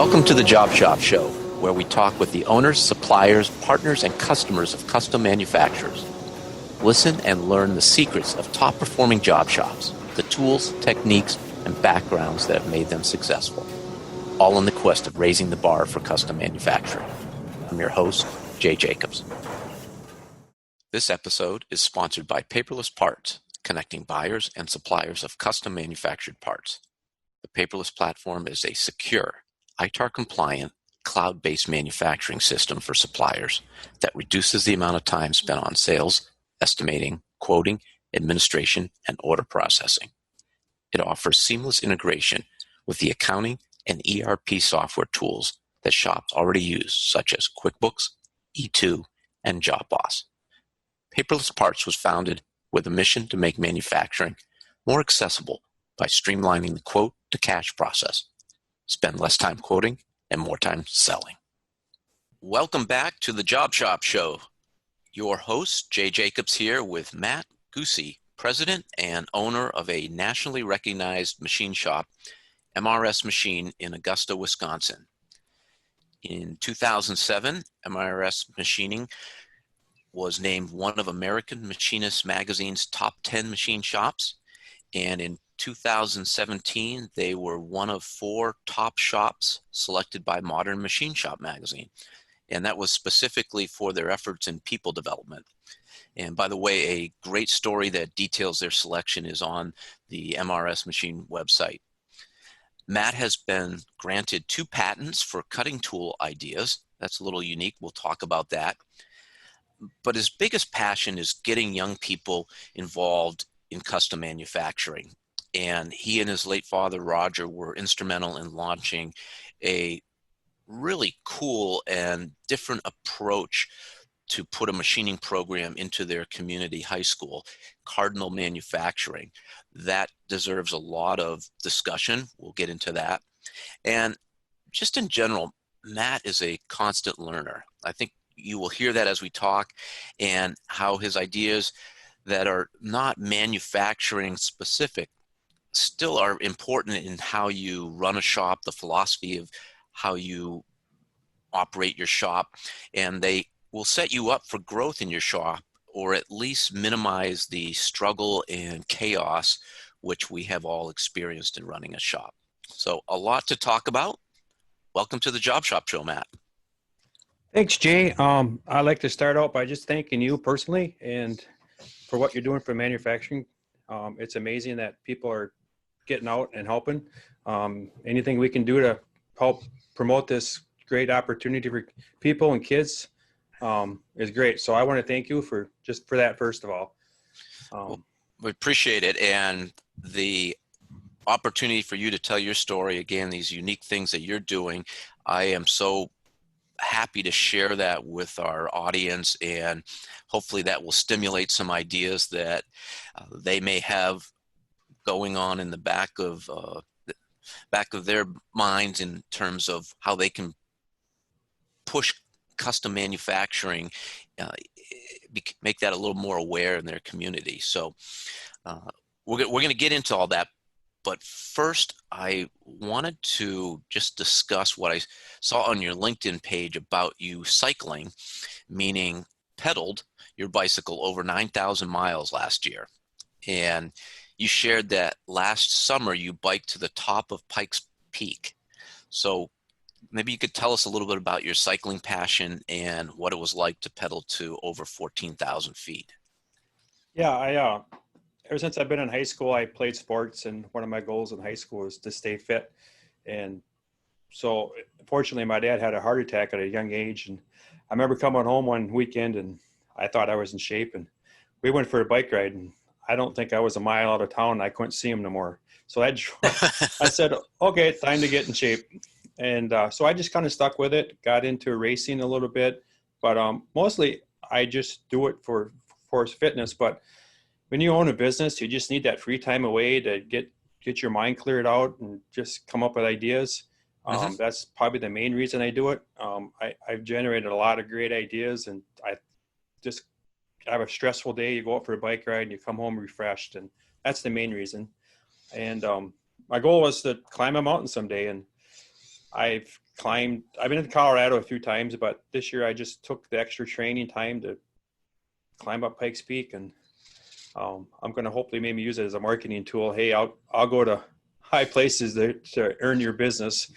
Welcome to the Job Shop Show, where we talk with the owners, suppliers, partners, and customers of custom manufacturers. Listen and learn the secrets of top-performing job shops, the tools, techniques, and backgrounds that have made them successful, all in the quest of raising the bar for custom manufacturing. I'm your host, Jay Jacobs. This episode is sponsored by Paperless Parts, connecting buyers and suppliers of custom manufactured parts. The Paperless platform is a secure, ITAR-compliant, cloud-based manufacturing system for suppliers that reduces the amount of time spent on sales, estimating, quoting, administration, and order processing. It offers seamless integration with the accounting and ERP software tools that shops already use, such as QuickBooks, E2, and JobBoss. Paperless Parts was founded with a mission to make manufacturing more accessible by streamlining the quote-to-cash process. Spend less time quoting and more time selling. Welcome back to the Job Shop Show. Your host, Jay Jacobs, here with Matt Goosey, president and owner of a nationally recognized machine shop, MRS Machine, in Augusta, Wisconsin. In 2007, MRS Machining was named one of American Machinist Magazine's top 10 machine shops, and in 2017, they were one of 4 top shops selected by Modern Machine Shop magazine. And that was specifically for their efforts in people development. And by the way, a great story that details their selection is on the MRS Machine website. Matt has been granted 2 patents for cutting tool ideas. That's a little unique. We'll talk about that. But his biggest passion is getting young people involved in custom manufacturing. And he and his late father, Roger, were instrumental in launching a really cool and different approach to put a machining program into their community high school, Cardinal Manufacturing. That deserves a lot of discussion. We'll get into that. And just in general, Matt is a constant learner. I think you will hear that as we talk, and how his ideas that are not manufacturing specific still are important in how you run a shop, the philosophy of how you operate your shop, and they will set you up for growth in your shop, or at least minimize the struggle and chaos which we have all experienced in running a shop. So a lot to talk about. Welcome to the Job Shop Show, Matt. Thanks, Jay. I'd like to start out by just thanking you personally and for what you're doing for manufacturing. It's amazing that people are getting out and helping. Anything we can do to help promote this great opportunity for people and kids is great. So I want to thank you for that, first of all. Well, we appreciate it. And the opportunity for you to tell your story, again, these unique things that you're doing, I am so happy to share that with our audience, and hopefully that will stimulate some ideas that they may have going on in the back of their minds in terms of how they can push custom manufacturing, make that a little more aware in their community. So we're going to get into all that. But first, I wanted to just discuss what I saw on your LinkedIn page about you cycling, meaning pedaled your bicycle over 9,000 miles last year. And you shared that last summer you biked to the top of Pikes Peak. So maybe you could tell us a little bit about your cycling passion and what it was like to pedal to over 14,000 feet. Yeah, ever since I've been in high school, I played sports, and one of my goals in high school was to stay fit. And so fortunately, my dad had a heart attack at a young age. And I remember coming home one weekend, and I thought I was in shape. And we went for a bike ride, and I don't think I was a mile out of town, and I couldn't see him no more. So I said, okay, time to get in shape. And so I just kind of stuck with it, got into racing a little bit. But mostly I just do it for fitness. But when you own a business, you just need that free time away to get your mind cleared out and just come up with ideas. That's probably the main reason I do it. I've generated a lot of great ideas, and I just have a stressful day. You go out for a bike ride and you come home refreshed, and that's the main reason. And my goal was to climb a mountain someday, and I've climbed. I've been to Colorado a few times, but this year I just took the extra training time to climb up Pikes Peak, and I'm going to hopefully maybe use it as a marketing tool. Hey, I'll go to high places to earn your business.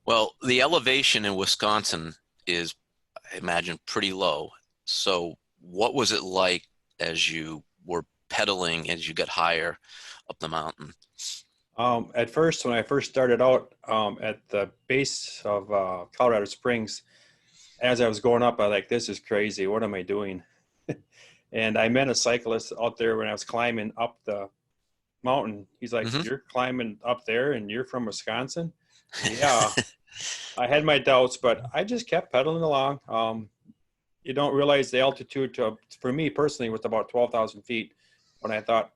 Well, the elevation in Wisconsin is, I imagine, pretty low. So what was it like as you were pedaling as you got higher up the mountain? At first, when I first started out at the base of Colorado Springs, as I was going up, I was like, this is crazy. What am I doing? And I met a cyclist out there when I was climbing up the mountain. He's like, Mm-hmm. you're climbing up there and you're from Wisconsin? Yeah. I had my doubts, but I just kept pedaling along. You don't realize the altitude for me personally was about 12,000 feet when I thought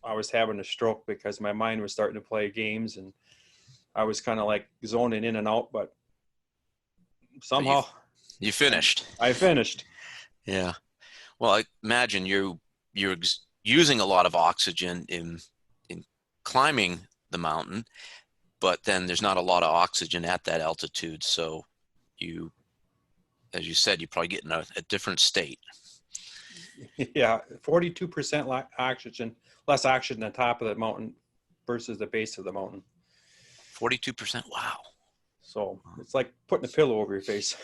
I was having a stroke because my mind was starting to play games and I was kind of like zoning in and out, but somehow You finished. I finished. Yeah. Well, I imagine you're using a lot of oxygen in climbing the mountain, but then there's not a lot of oxygen at that altitude. So you, as you said, you probably get in a different state. Yeah, 42% oxygen, less oxygen on top of the mountain versus the base of the mountain. 42%. Wow. So it's like putting a pillow over your face.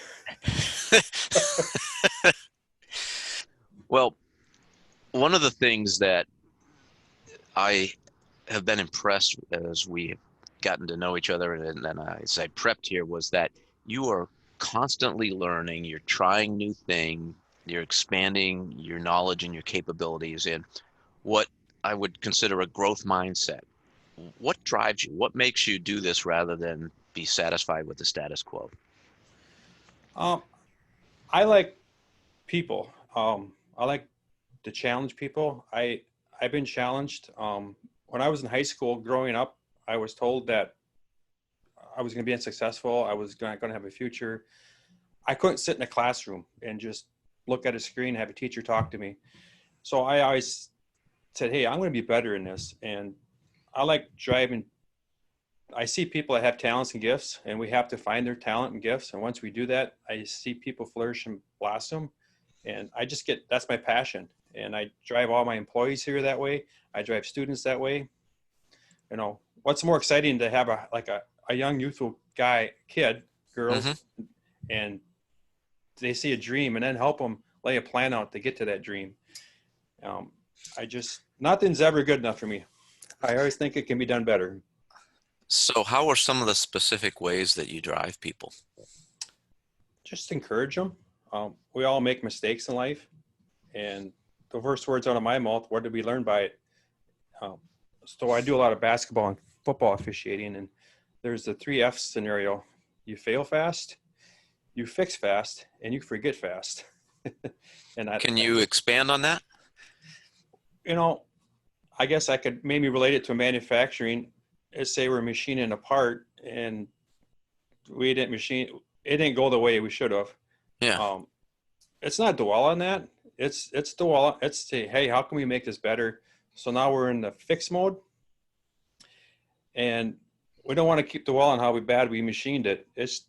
Well, one of the things that I have been impressed as we have gotten to know each other and as I prepped here was that you are constantly learning, you're trying new things, you're expanding your knowledge and your capabilities in what I would consider a growth mindset. What drives you? What makes you do this rather than be satisfied with the status quo? Um, I like people. I like to challenge people. I've been challenged. When I was in high school growing up, I was told that I was going to be unsuccessful. I was not going to have a future. I couldn't sit in a classroom and just look at a screen and have a teacher talk to me. So I always said, hey, I'm going to be better in this. And I like driving. I see people that have talents and gifts, and we have to find their talent and gifts. And once we do that, I see people flourish and blossom. And that's my passion. And I drive all my employees here that way. I drive students that way. You know, what's more exciting to have a young youthful kid, girls, Mm-hmm. and they see a dream and then help them lay a plan out to get to that dream. Nothing's ever good enough for me. I always think it can be done better. So how are some of the specific ways that you drive people? Just encourage them. We all make mistakes in life. And the first words out of my mouth, what did we learn by it? So I do a lot of basketball and football officiating, and there's the 3 F scenario. You fail fast, you fix fast, and you forget fast. Can you expand on that? You know, I guess I could maybe relate it to manufacturing. Let's say we're machining a part and it didn't go the way we should have. Yeah. It's not dwell on that. It's say, hey, how can we make this better? So now we're in the fix mode, and we don't want to keep dwell on how bad we machined it. It's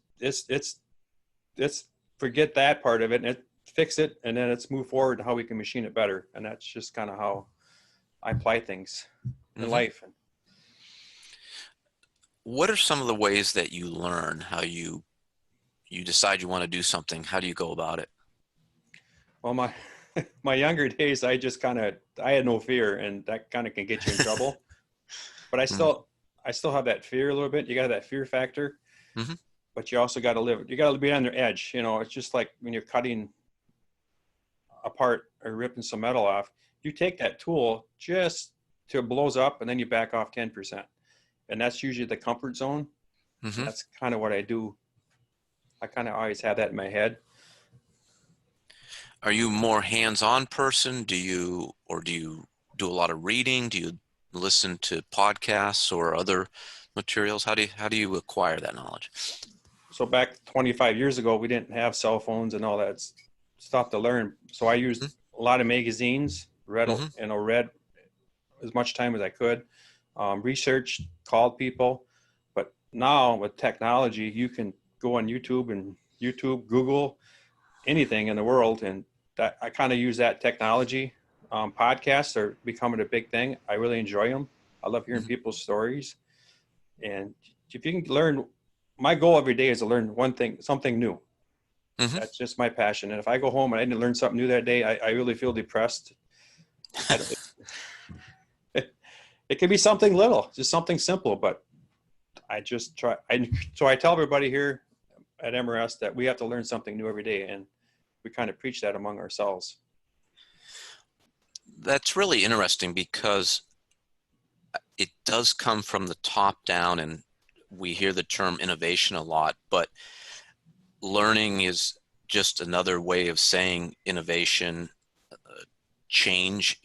forget that part of it and fix it, and then let's move forward to how we can machine it better. And that's just kind of how I apply things in life. What are some of the ways that you learn how you decide you want to do something? How do you go about it? Well, my younger days, I had no fear, and that kind of can get you in trouble. But I still have that fear a little bit. You got that fear factor, Mm-hmm. but you also got to live. You got to be on the edge. You know, it's just like when you're cutting apart or ripping some metal off. You take that tool just till it blows up, and then you back off 10%, and that's usually the comfort zone. Mm-hmm. That's kind of what I do. I kind of always have that in my head. Are you more hands-on person? Do you do a lot of reading? Do you listen to podcasts or other materials? How do you acquire that knowledge? So back 25 years ago, we didn't have cell phones and all that stuff to learn. So I used a lot of magazines, read as much time as I could, researched, called people. But now with technology, you can go on YouTube, Google, anything in the world. And that I kind of use that technology. Podcasts are becoming a big thing. I really enjoy them. I love hearing Hmm. people's stories. And if you can learn, my goal every day is to learn one thing, something new. Hmm. That's just my passion. And if I go home and I didn't learn something new that day, I really feel depressed. I don't, it can be something little, just something simple, but I just try. So I tell everybody here at MRS that we have to learn something new every day. And we kind of preach that among ourselves. That's really interesting because it does come from the top down, and we hear the term innovation a lot, but learning is just another way of saying innovation. Change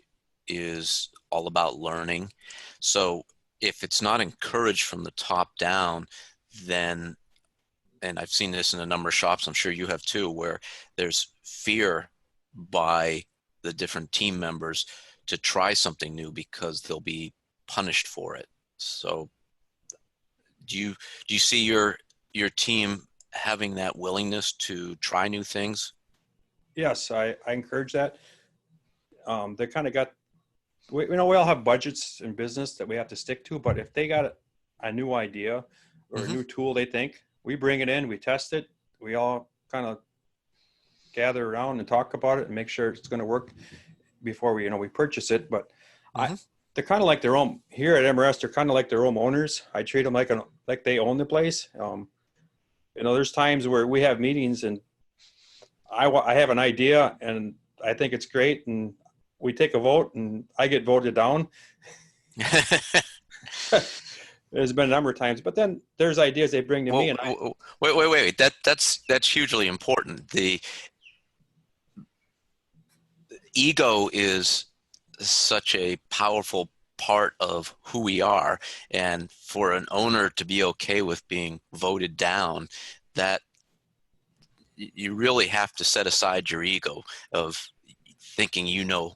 is all about learning. So if it's not encouraged from the top down, then, and I've seen this in a number of shops, I'm sure you have too, where there's fear by the different team members to try something new because they'll be punished for it. So do you see your team having that willingness to try new things? Yes, I encourage that. They kind of got, we all have budgets in business that we have to stick to, but if they got a new idea or a Hmm. new tool they think, we bring it in, we test it, we all kind of gather around and talk about it and make sure it's going to work before we purchase it. But I, Hmm. they're kind of like their own here at MRS. They're kind of like their own owners. I treat them like they own the place. There's times where we have meetings and I have an idea and I think it's great, and we take a vote and I get voted down. There's been a number of times, but then there's ideas they bring to me, Well, and wait. That's hugely important. The ego is such a powerful part of who we are, and for an owner to be okay with being voted down, that you really have to set aside your ego of thinking you know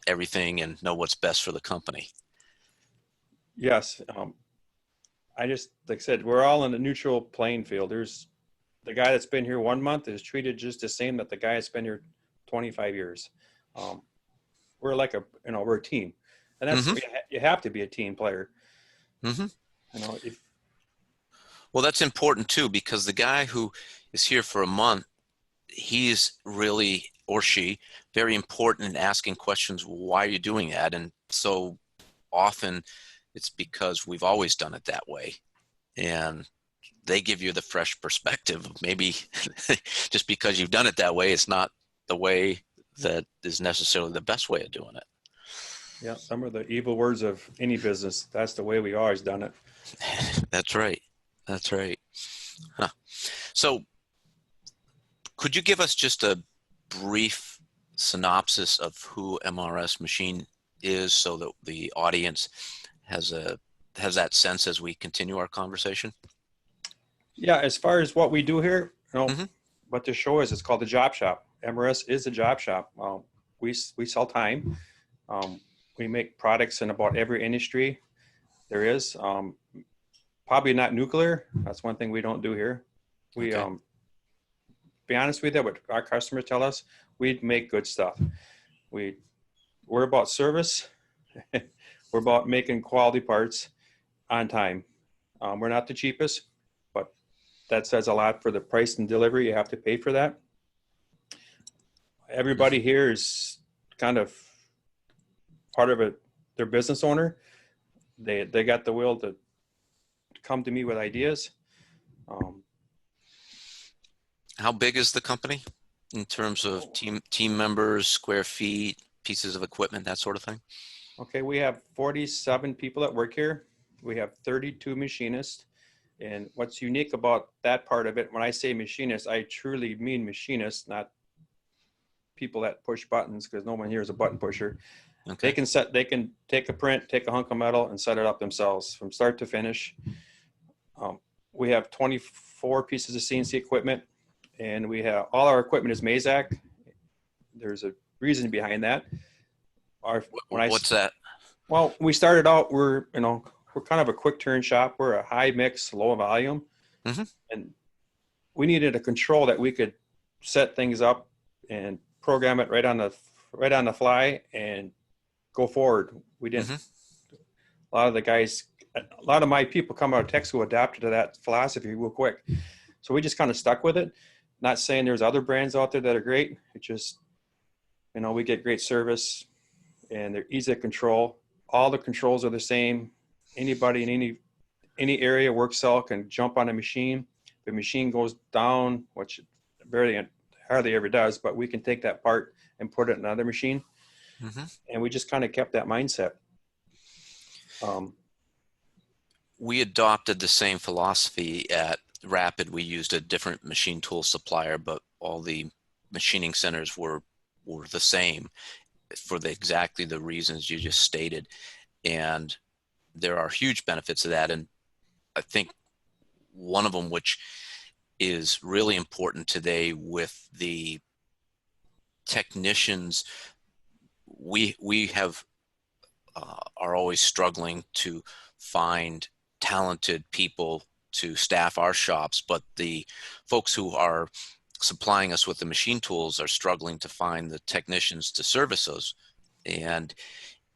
everything and know what's best for the company. yes, I just like I said, we're all in a neutral playing field. There's the guy that's been here 1 month is treated just the same that the guy that's been here 25 years. Um, we're like we're a team, and that's Hmm. you have to be a team player. Hmm. If Well, that's important too, because the guy who is here for a month, he's really, or she, very important in asking questions. Why are you doing that? And so often it's because we've always done it that way. And they give you the fresh perspective of maybe just because you've done it that way, it's not the way that is necessarily the best way of doing it. Yeah, some of the evil words of any business. That's the way we always done it. That's right. That's right. Huh. So could you give us just a brief synopsis of who MRS Machine is so that the audience has a has that sense as we continue our conversation? Yeah, as far as what we do here, Hmm. what the show is, it's called the Job Shop. MRS is a job shop. We sell time. Um, we make products in about every industry there is. Probably not nuclear. That's one thing we don't do here. We Okay. be honest with you, what our customers tell us, we make good stuff. We we're about service. We're about making quality parts on time. We're not the cheapest, but that says a lot for the price and delivery. You have to pay for that. Everybody Hmm. here is kind of part of it. Their business owner. They got the will to come to me with ideas. Um, How big is the company in terms of team members, square feet, pieces of equipment, that sort of thing? okay, we have 47 people that work here. We have 32 machinists. And what's unique about that part of it, when I say machinist, I truly mean machinists, not people that push buttons, because no one here is a button pusher. Okay. They can take a print, take a hunk of metal, and set it up themselves from start to finish. Um, we have 24 pieces of CNC equipment, and we have all our equipment is Mazak. There's a reason behind that. Our when I What's that? Well, we started out, we're kind of a quick turn shop. We're a high mix, low volume, Hmm. and we needed a control that we could set things up and program it right on the fly and go forward. We didn't. Hmm. A lot of the guys, a lot of my people come out of tech school adapted to that philosophy real quick. So we just kind of stuck with it. Not saying there's other brands out there that are great. It just, we get great service and they're easy to control. All the controls are the same. Anybody in any area work cell can jump on a machine. If the machine goes down, which it hardly ever does, but we can take that part and put it in another machine. Hmm. And we just kind of kept that mindset. We adopted the same philosophy at Rapid. We used a different machine tool supplier, but all the machining centers were the same for exactly the reasons you just stated. And there are huge benefits of that. And I think one of them, which is really important today with the technicians, we have are always struggling to find talented people to staff our shops, but the folks who are supplying us with the machine tools are struggling to find the technicians to service those. And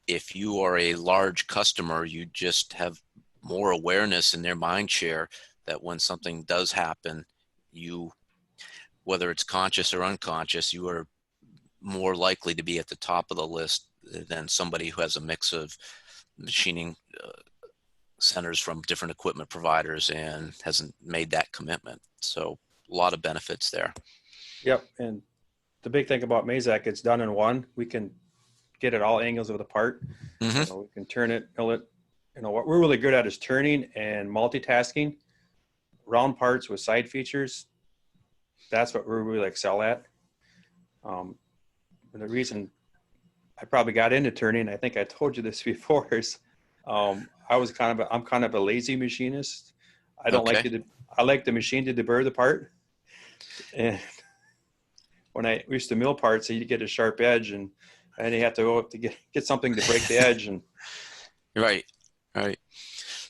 if you are a large customer, you just have more awareness in their mind share that when something does happen, whether it's conscious or unconscious, you are more likely to be at the top of the list than somebody who has a mix of machining centers from different equipment providers and hasn't made that commitment. So a lot of benefits there. Yep. And the big thing about Mazak, it's done in one. We can get at all angles of the part. Mm-hmm. We can turn it, mill it. What we're really good at is turning and multitasking. Round parts with side features. That's what we really excel at. And the reason I probably got into turning, I think I told you this before, is I'm kind of a lazy machinist. I don't like I like the machine to deburr the part. And when we used to mill parts, you get a sharp edge and you have to go up to get something to break the edge. And Right.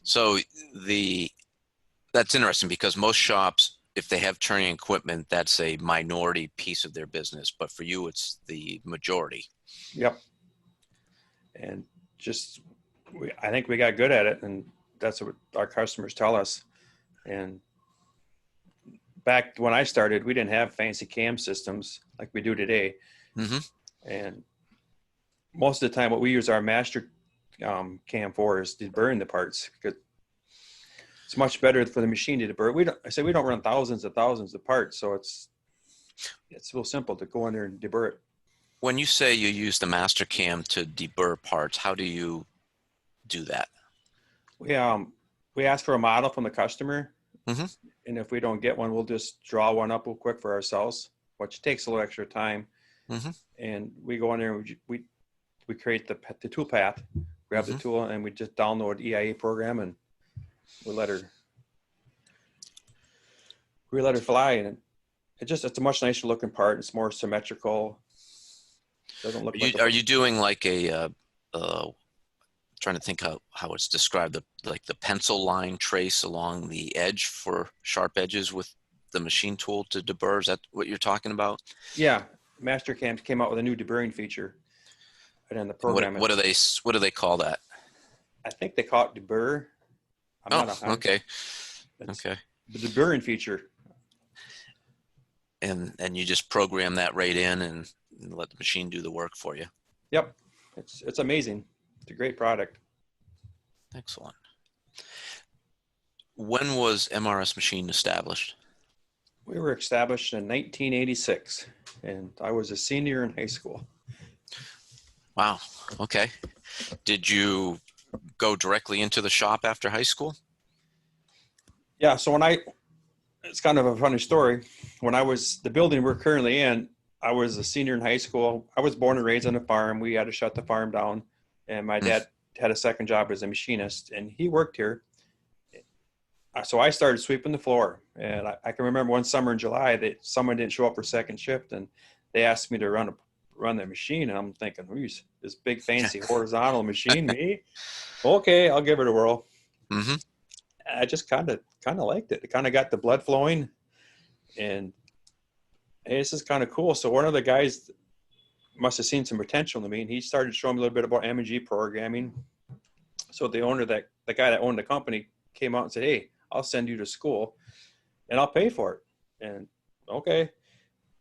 So that's interesting because most shops, if they have turning equipment, that's a minority piece of their business. But for you, it's the majority. Yep. And I think we got good at it, and that's what our customers tell us. And back when I started, we didn't have fancy cam systems like we do today. Mm-hmm. And most of the time, what we use our master cam for is deburring the parts, because it's much better for the machine to deburr. We don't run thousands of parts, so it's real simple to go in there and deburr it. When you say you use the master cam to deburr parts, how do you do that? We ask for a model from the customer, mm-hmm. and if we don't get one, we'll just draw one up real quick for ourselves, which takes a little extra time. Mm-hmm. And we go in there and we create the tool path, grab the tool, and we just download EIA program, and we let her fly. And it's a much nicer looking part. It's more symmetrical. Doesn't look are you doing like a trying to think how it's described, like the pencil line trace along the edge for sharp edges with the machine tool to deburr? Is that what you're talking about? Yeah, Mastercam came out with a new deburring feature, and then the program. What do they call that? I think they call it deburr. Okay. Okay. The deburring feature. And you just program that right in and let the machine do the work for you. Yep. It's amazing. It's a great product. Excellent. When was MRS Machine established? We were established in 1986, and I was a senior in high school. Wow. Okay. Did you go directly into the shop after high school? Yeah. So it's kind of a funny story. When the building we're currently in, I was a senior in high school. I was born and raised on a farm. We had to shut the farm down, and my dad had a second job as a machinist, and he worked here. So I started sweeping the floor, and I can remember one summer in July that someone didn't show up for second shift, and they asked me to run the machine, and I'm thinking, this big fancy horizontal machine, me? Okay, I'll give it a whirl. Mm-hmm. I just kind of liked it. It kind of got the blood flowing, and hey, this is kind of cool. So one of the guys must have seen some potential in me, and he started showing me a little bit about M&G programming. So the guy that owned the company came out and said, "Hey, I'll send you to school, and I'll pay for it." And okay.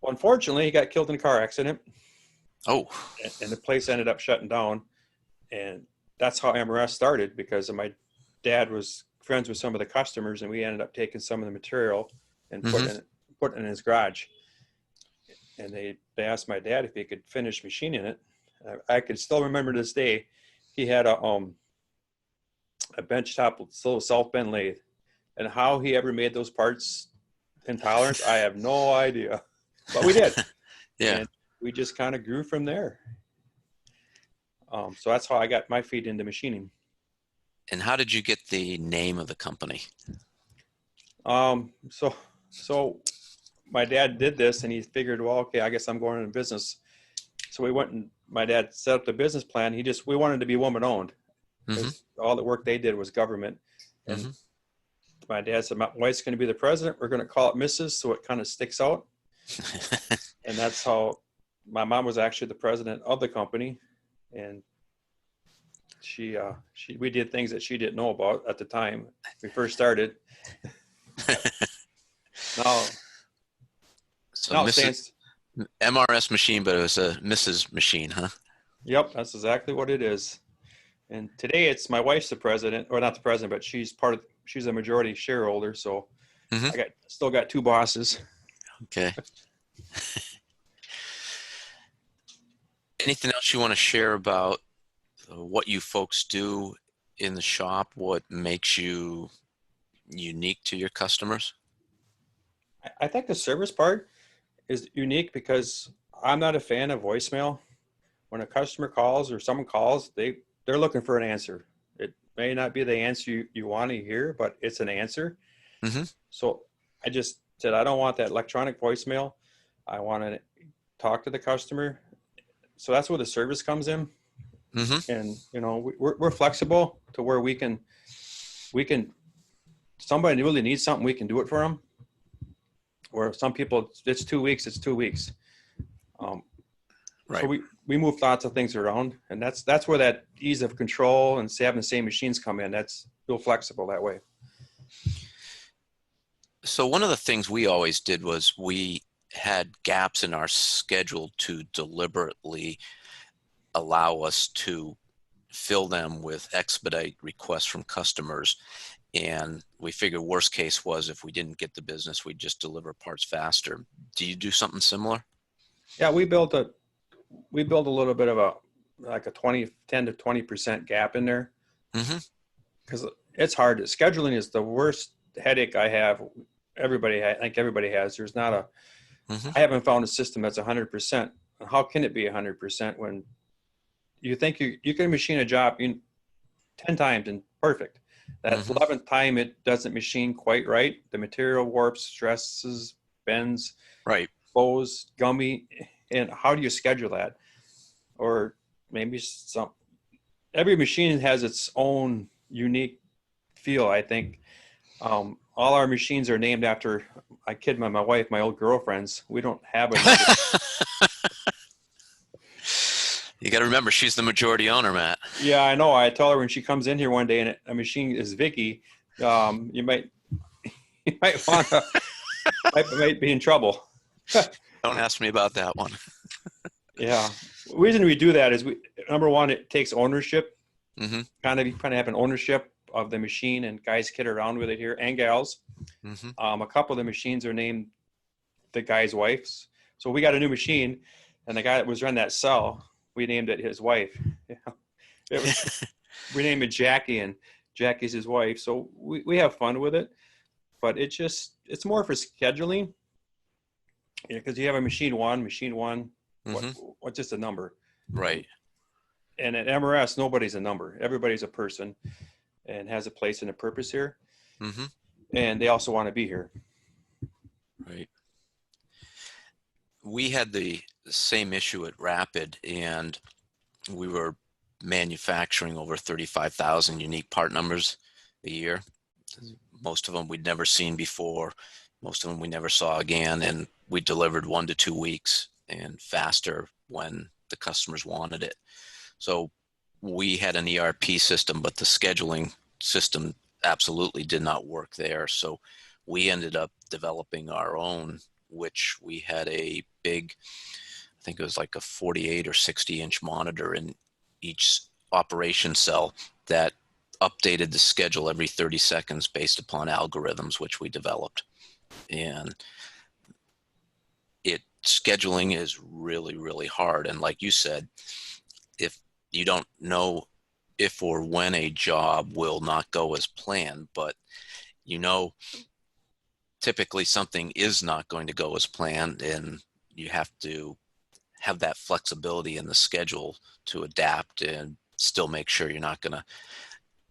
Well, unfortunately, he got killed in a car accident, Oh, and the place ended up shutting down. And that's how MRS started, because my dad was friends with some of the customers, and we ended up taking some of the material and mm-hmm. putting it in his garage. And they asked my dad if he could finish machining it. I can still remember to this day, he had a benchtop little self bend lathe, and how he ever made those parts in tolerance, I have no idea, but we did. Yeah. And we just kind of grew from there. So that's how I got my feet into machining. And how did you get the name of the company? So my dad did this, and he figured, well, okay, I guess I'm going into business. So we went, and my dad set up the business plan. We wanted to be woman owned, because all the work they did was government. And Mm-hmm. my dad said, my wife's going to be the president. We're going to call it Mrs. So it kind of sticks out. And that's how my mom was actually the president of the company. And we did things that she didn't know about at the time we first started. Now, So now it Mrs. stands. MRS machine, but it was a Mrs. machine, huh? Yep, that's exactly what it is. And today it's my wife's the president, or not the president, but she's a majority shareholder. So Mm-hmm. I still got two bosses. Okay. Anything else you want to share about what you folks do in the shop? What makes you unique to your customers? I think the service part is unique because I'm not a fan of voicemail. When a customer calls or someone calls, they're looking for an answer. It may not be the answer you want to hear, but it's an answer. Mm-hmm. So I just said, I don't want that electronic voicemail. I want to talk to the customer. So that's where the service comes in. Mm-hmm. And, we're flexible to where we can, somebody really needs something, we can do it for them. Or some people, it's 2 weeks, it's 2 weeks. Right. So we move lots of things around, and that's where that ease of control and having the same machines come in. That's real flexible that way. So one of the things we always did was we had gaps in our schedule to deliberately allow us to fill them with expedite requests from customers. And we figured worst case was if we didn't get the business, we'd just deliver parts faster. Do you do something similar? Yeah, we built a little bit of a 10 to 20% gap in there, Mm-hmm. because it's hard. Scheduling is the worst headache I have. I think everybody has. There's not a, Mm-hmm. I haven't found a system that's 100%. How can it be 100% when you think you can machine a job 10 times and perfect? That Mm-hmm. 11th time it doesn't machine quite right. The material warps, stresses, bends, Right. bows, gummy. And how do you schedule that? Or maybe every machine has its own unique feel, I think. All our machines are named after, I kid my wife, my old girlfriends. We don't have a number. You got to remember, she's the majority owner, Matt. Yeah, I know. I tell her when she comes in here one day and a machine is Vicky, you might want to, might be in trouble. Don't ask me about that one. Yeah. The reason we do that is number one, it takes ownership. Mm-hmm. Kind of have an ownership of the machine, and guys kid around with it here, and gals. Mm-hmm. A couple of the machines are named the guy's wives. So we got a new machine, and the guy that was running that cell, we named it his wife. Yeah. We named it Jackie, and Jackie's his wife. So we have fun with it, but it's more for scheduling. Yeah, because you have a machine one, Mm-hmm. what's just a number. Right. And at MRS, nobody's a number. Everybody's a person and has a place and a purpose here. Mm-hmm. And they also want to be here. Right. We had the same issue at Rapid, and we were manufacturing over 35,000 unique part numbers a year. Most of them we'd never seen before. Most of them we never saw again. And we delivered 1 to 2 weeks and faster when the customers wanted it. So we had an ERP system, but the scheduling system absolutely did not work there. So we ended up developing our own, which we had a big, I think it was like a 48 or 60-inch monitor in each operation cell that updated the schedule every 30 seconds based upon algorithms which we developed. And scheduling is really, really hard. And like you said, if you don't know if or when a job will not go as planned, but typically something is not going to go as planned, and you have to have that flexibility in the schedule to adapt and still make sure you're not going to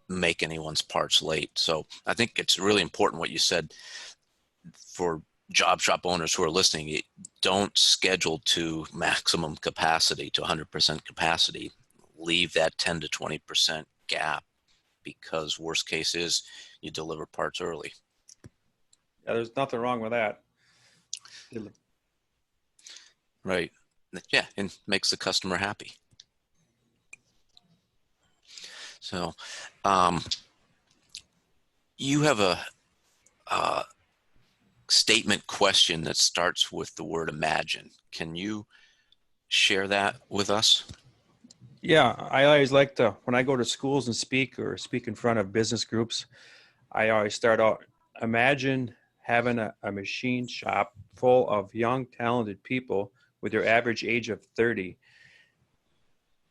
make anyone's parts late. So I think it's really important what you said for job shop owners who are listening. Don't schedule to maximum capacity, to 100% capacity. Leave that 10 to 20% gap, because worst case is you deliver parts early. Yeah, there's nothing wrong with that. Right. Yeah, and makes the customer happy. So you have a statement question that starts with the word imagine. Can you share that with us? Yeah, I always like to, when I go to schools and speak or speak in front of business groups, I always start out, imagine having a machine shop full of young, talented people with their average age of 30.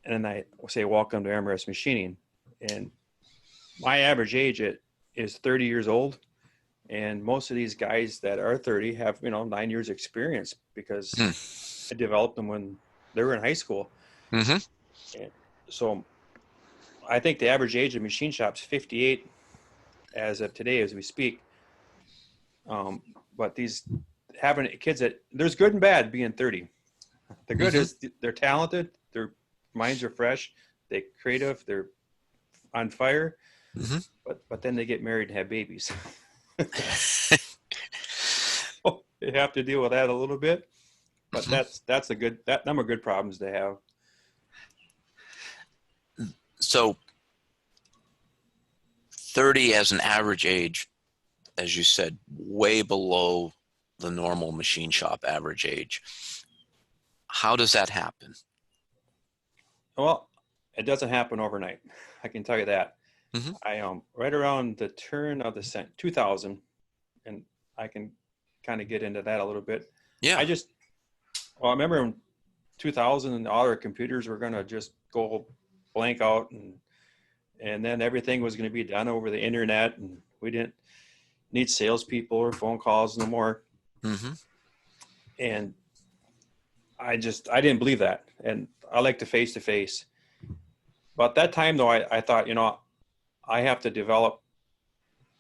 And then I say, welcome to MRS Machining. And my average age is 30 years old. And most of these guys that are 30 have, 9 years experience, because I developed them when they were in high school. Mm-hmm. And so I think the average age of machine shops 58 as of today, as we speak. But these having kids that, there's good and bad being 30. The good is they're talented, their minds are fresh, they're creative, they're on fire, but then they get married and have babies. They have to deal with that a little bit, but that's a good, that number of good problems to have. So 30 as an average age, as you said, way below the normal machine shop average age. How does that happen? Well, it doesn't happen overnight. I can tell you that. I right around the turn of the 2000, and I can kind of get into that a little bit. Yeah. I remember in 2000, and all our computers were going to just go blank out, and then everything was going to be done over the internet, and we didn't need salespeople or phone calls no more. And I didn't believe that. And I like to face. But that time though, I thought, I have to develop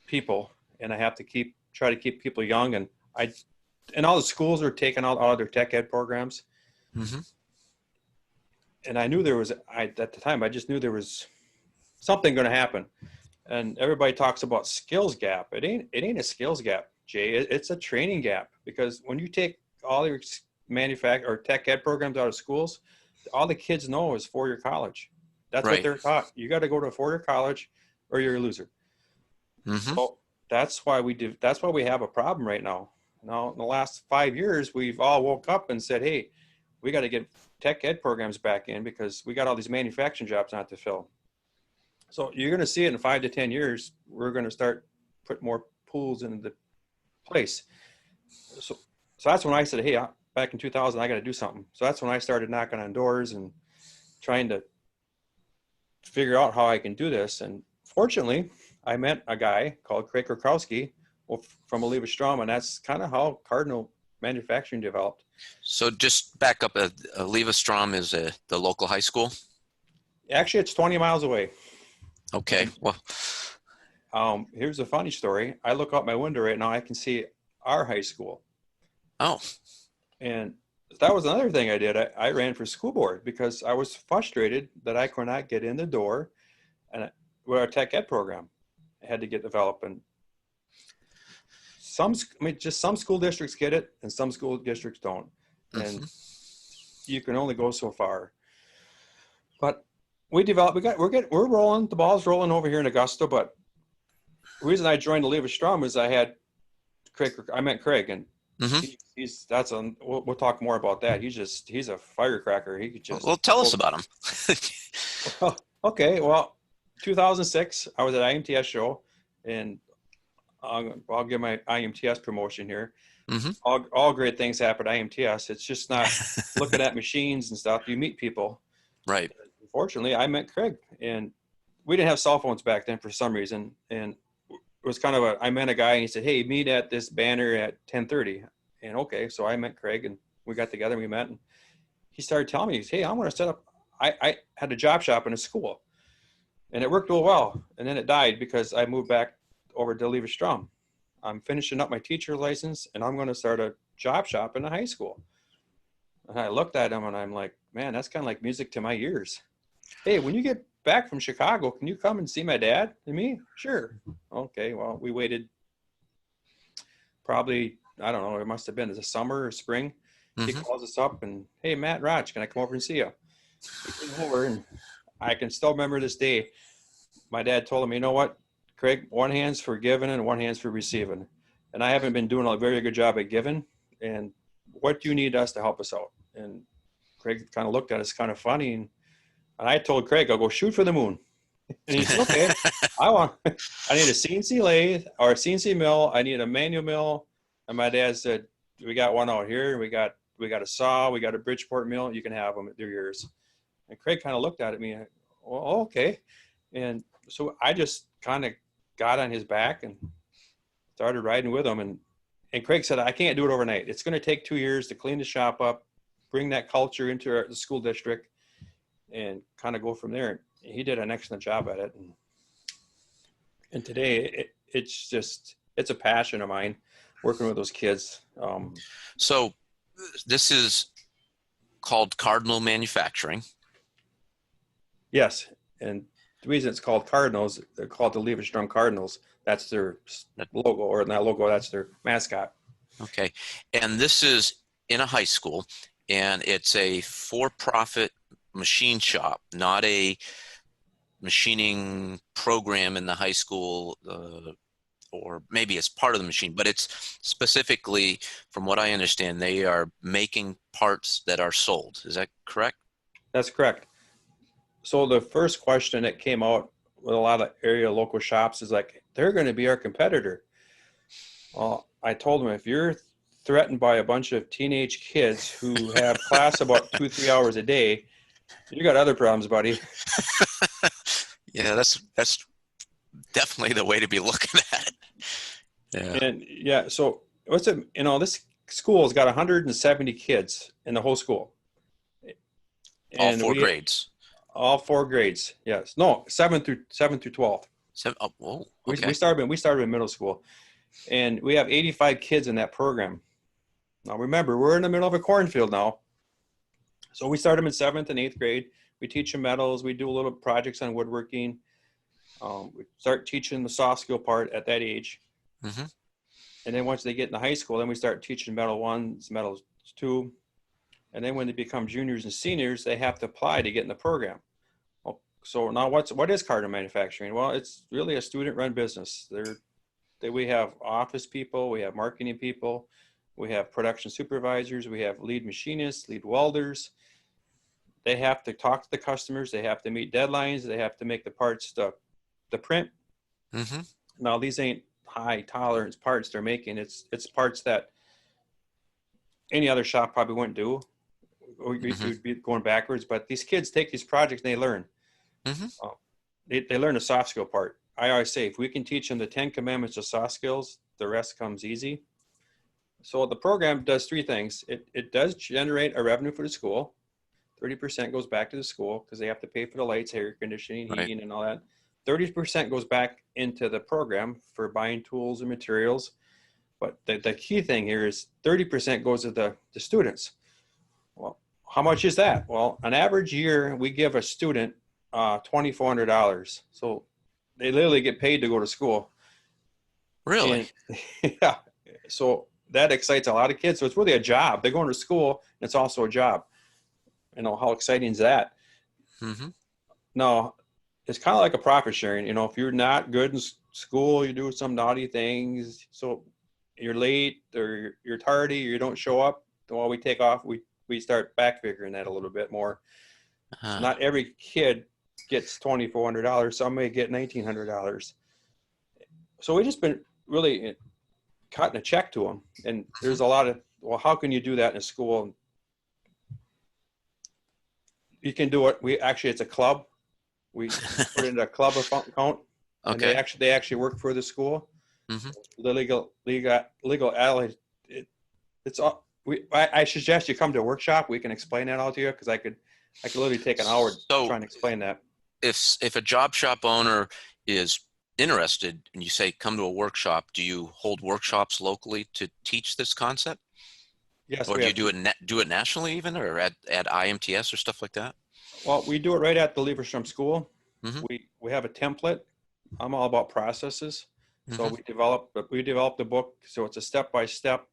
people, and I have to try to keep people young. And all the schools are taking out all their tech ed programs. And I knew at the time, I just knew there was something going to happen. And everybody talks about skills gap. It ain't a skills gap, Jay. It's a training gap, because when you take all your or tech ed programs out of schools, all the kids know is 4-year college. That's right. What they're taught. You got to go to a 4-year college or you're a loser. So that's why we have a problem right now. Now, in the last 5 years, we've all woke up and said, hey, we got to get tech ed programs back in, because we got all these manufacturing jobs not to fill. So you're going to see it in 5 to 10 years. We're going to start put more pools into the place. So that's when I said, hey, back in 2000, I got to do something. So that's when I started knocking on doors and trying to figure out how I can do this. And fortunately, I met a guy called Craig Kurkowski from Oliva Strom, and that's kind of how Cardinal Manufacturing developed. So just back up, Oliva Strom is the local high school? Actually, it's 20 miles away. Okay. Well, here's a funny story. I look out my window right now, I can see our high school. Oh. And that was another thing I did. I ran for school board because I was frustrated that I could not get in the door with our tech ed program. had to get developed. And just some school districts get it and some school districts don't. And you can only go so far. But we're rolling, the ball's rolling over here in Augusta. But the reason I joined the Levi Strom is I had met Craig, and we'll talk more about that. He's a firecracker. He could just, well, tell us about him. Well, okay. Well, 2006, I was at IMTS show, and I'll give my IMTS promotion here. All great things happen at IMTS. It's just not looking at machines and stuff. You meet people. Right. Unfortunately, I met Craig, and we didn't have cell phones back then for some reason. And it was kind of I met a guy, and he said, "Hey, meet at this banner at 10:30." And okay, so I met Craig, and we got together, and we met, and he started telling me, "Hey, I want to set up." I had a job shop in a school, and it worked real well. And then it died because I moved back over to Levi Strom. I'm finishing up my teacher license, and I'm going to start a job shop in a high school. And I looked at him, and I'm like, man, that's kind of like music to my ears. Hey, when you get back from Chicago, can you come and see my dad and me? Sure. Okay. Well, we waited probably, I don't know, it must have been the summer or spring. He calls us up and, hey, Matt Raj, can I come over and see you? He came over, and I can still remember this day. My dad told him, you know what, Craig, one hand's for giving and one hand's for receiving. And I haven't been doing a very good job at giving. And what do you need us to help us out? And Craig kind of looked at us kind of funny. And I told Craig, I'll go shoot for the moon. And he said, okay, I need a CNC lathe or a CNC mill. I need a manual mill. And my dad said, we got one out here. We got a saw. We got a Bridgeport mill. You can have them. They're yours. And Craig kind of looked at me. Well, okay. And so I just kind of got on his back and started riding with him. And Craig said, I can't do it overnight. It's going to take 2 years to clean the shop up, bring that culture into the school district, and kind of go from there. He did an excellent job at it. And today it's a passion of mine working with those kids. So this is called Cardinal Manufacturing. Yes. And the reason it's called Cardinals, they're called the Levi Strom Cardinals. That's their logo, or not logo, that's their mascot. Okay. And this is in a high school, and it's a for-profit machine shop, not a machining program in the high school, or maybe it's part of the machine, but it's specifically, from what I understand, they are making parts that are sold. Is that correct? That's correct. So the first question that came out with a lot of area local shops is like, they're going to be our competitor. Well, I told them, if you're threatened by a bunch of teenage kids who have class about 2-3 hours a day, you got other problems, buddy. Yeah, that's definitely the way to be looking at it. Yeah. And yeah, so this school has got 170 kids in the whole school. All four grades. All 4 grades. Yes. No, 7 through 12. Okay. We started in middle school, and we have 85 kids in that program. Now remember, we're in the middle of a cornfield now. So we start them in 7th and 8th grade. We teach them metals. We do a little projects on woodworking. We start teaching the soft skill part at that age. Mm-hmm. And then once they get into high school, then we start teaching Metal 1, Metal 2. And then when they become juniors and seniors, they have to apply to get in the program. Well, so now what is Cardinal Manufacturing? Well, it's really a student-run business. We have office people, we have marketing people, we have production supervisors, we have lead machinists, lead welders. They have to talk to the customers. They have to meet deadlines. They have to make the parts the print. Mm-hmm. Now, these ain't high tolerance parts they're making. It's parts that any other shop probably wouldn't do. Or you'd be going backwards. But these kids take these projects and they learn. Mm-hmm. They learn the soft skill part. I always say, if we can teach them the 10 commandments of soft skills, the rest comes easy. So the program does 3 things. It does generate a revenue for the school. 30% goes back to the school because they have to pay for the lights, air conditioning, heating, right, and all that. 30% goes back into the program for buying tools and materials. But the key thing here is 30% goes to the students. Well, how much is that? Well, an average year, we give a student $2,400. So they literally get paid to go to school. Really? And yeah, so that excites a lot of kids. So it's really a job. They're going to school and it's also a job. How exciting is that? Mm-hmm. No, it's kind of like a profit sharing. If you're not good in school, you do some naughty things. So you're late or you're tardy, or you don't show up. While we take off, we start back figuring that a little bit more. So Uh, not every kid gets $2,400. Some may get $1,900. So we just been really cutting a check to them. And there's a lot of, well, how can you do that in a school? You can do it. It's a club. We put it in a club account, and okay. they actually work for the school. Mm-hmm. The legal alley. It's all. I suggest you come to a workshop. We can explain that all to you, because I could literally take an hour trying to explain that. If a job shop owner is interested and you say come to a workshop, do you hold workshops locally to teach this concept? Yes, Or we do have. you do it nationally even, or at IMTS or stuff like that? Well, we do it right at the Leverstrom School. Mm-hmm. We have a template. I'm all about processes, so Mm-hmm. we developed the book, so it's a step by step.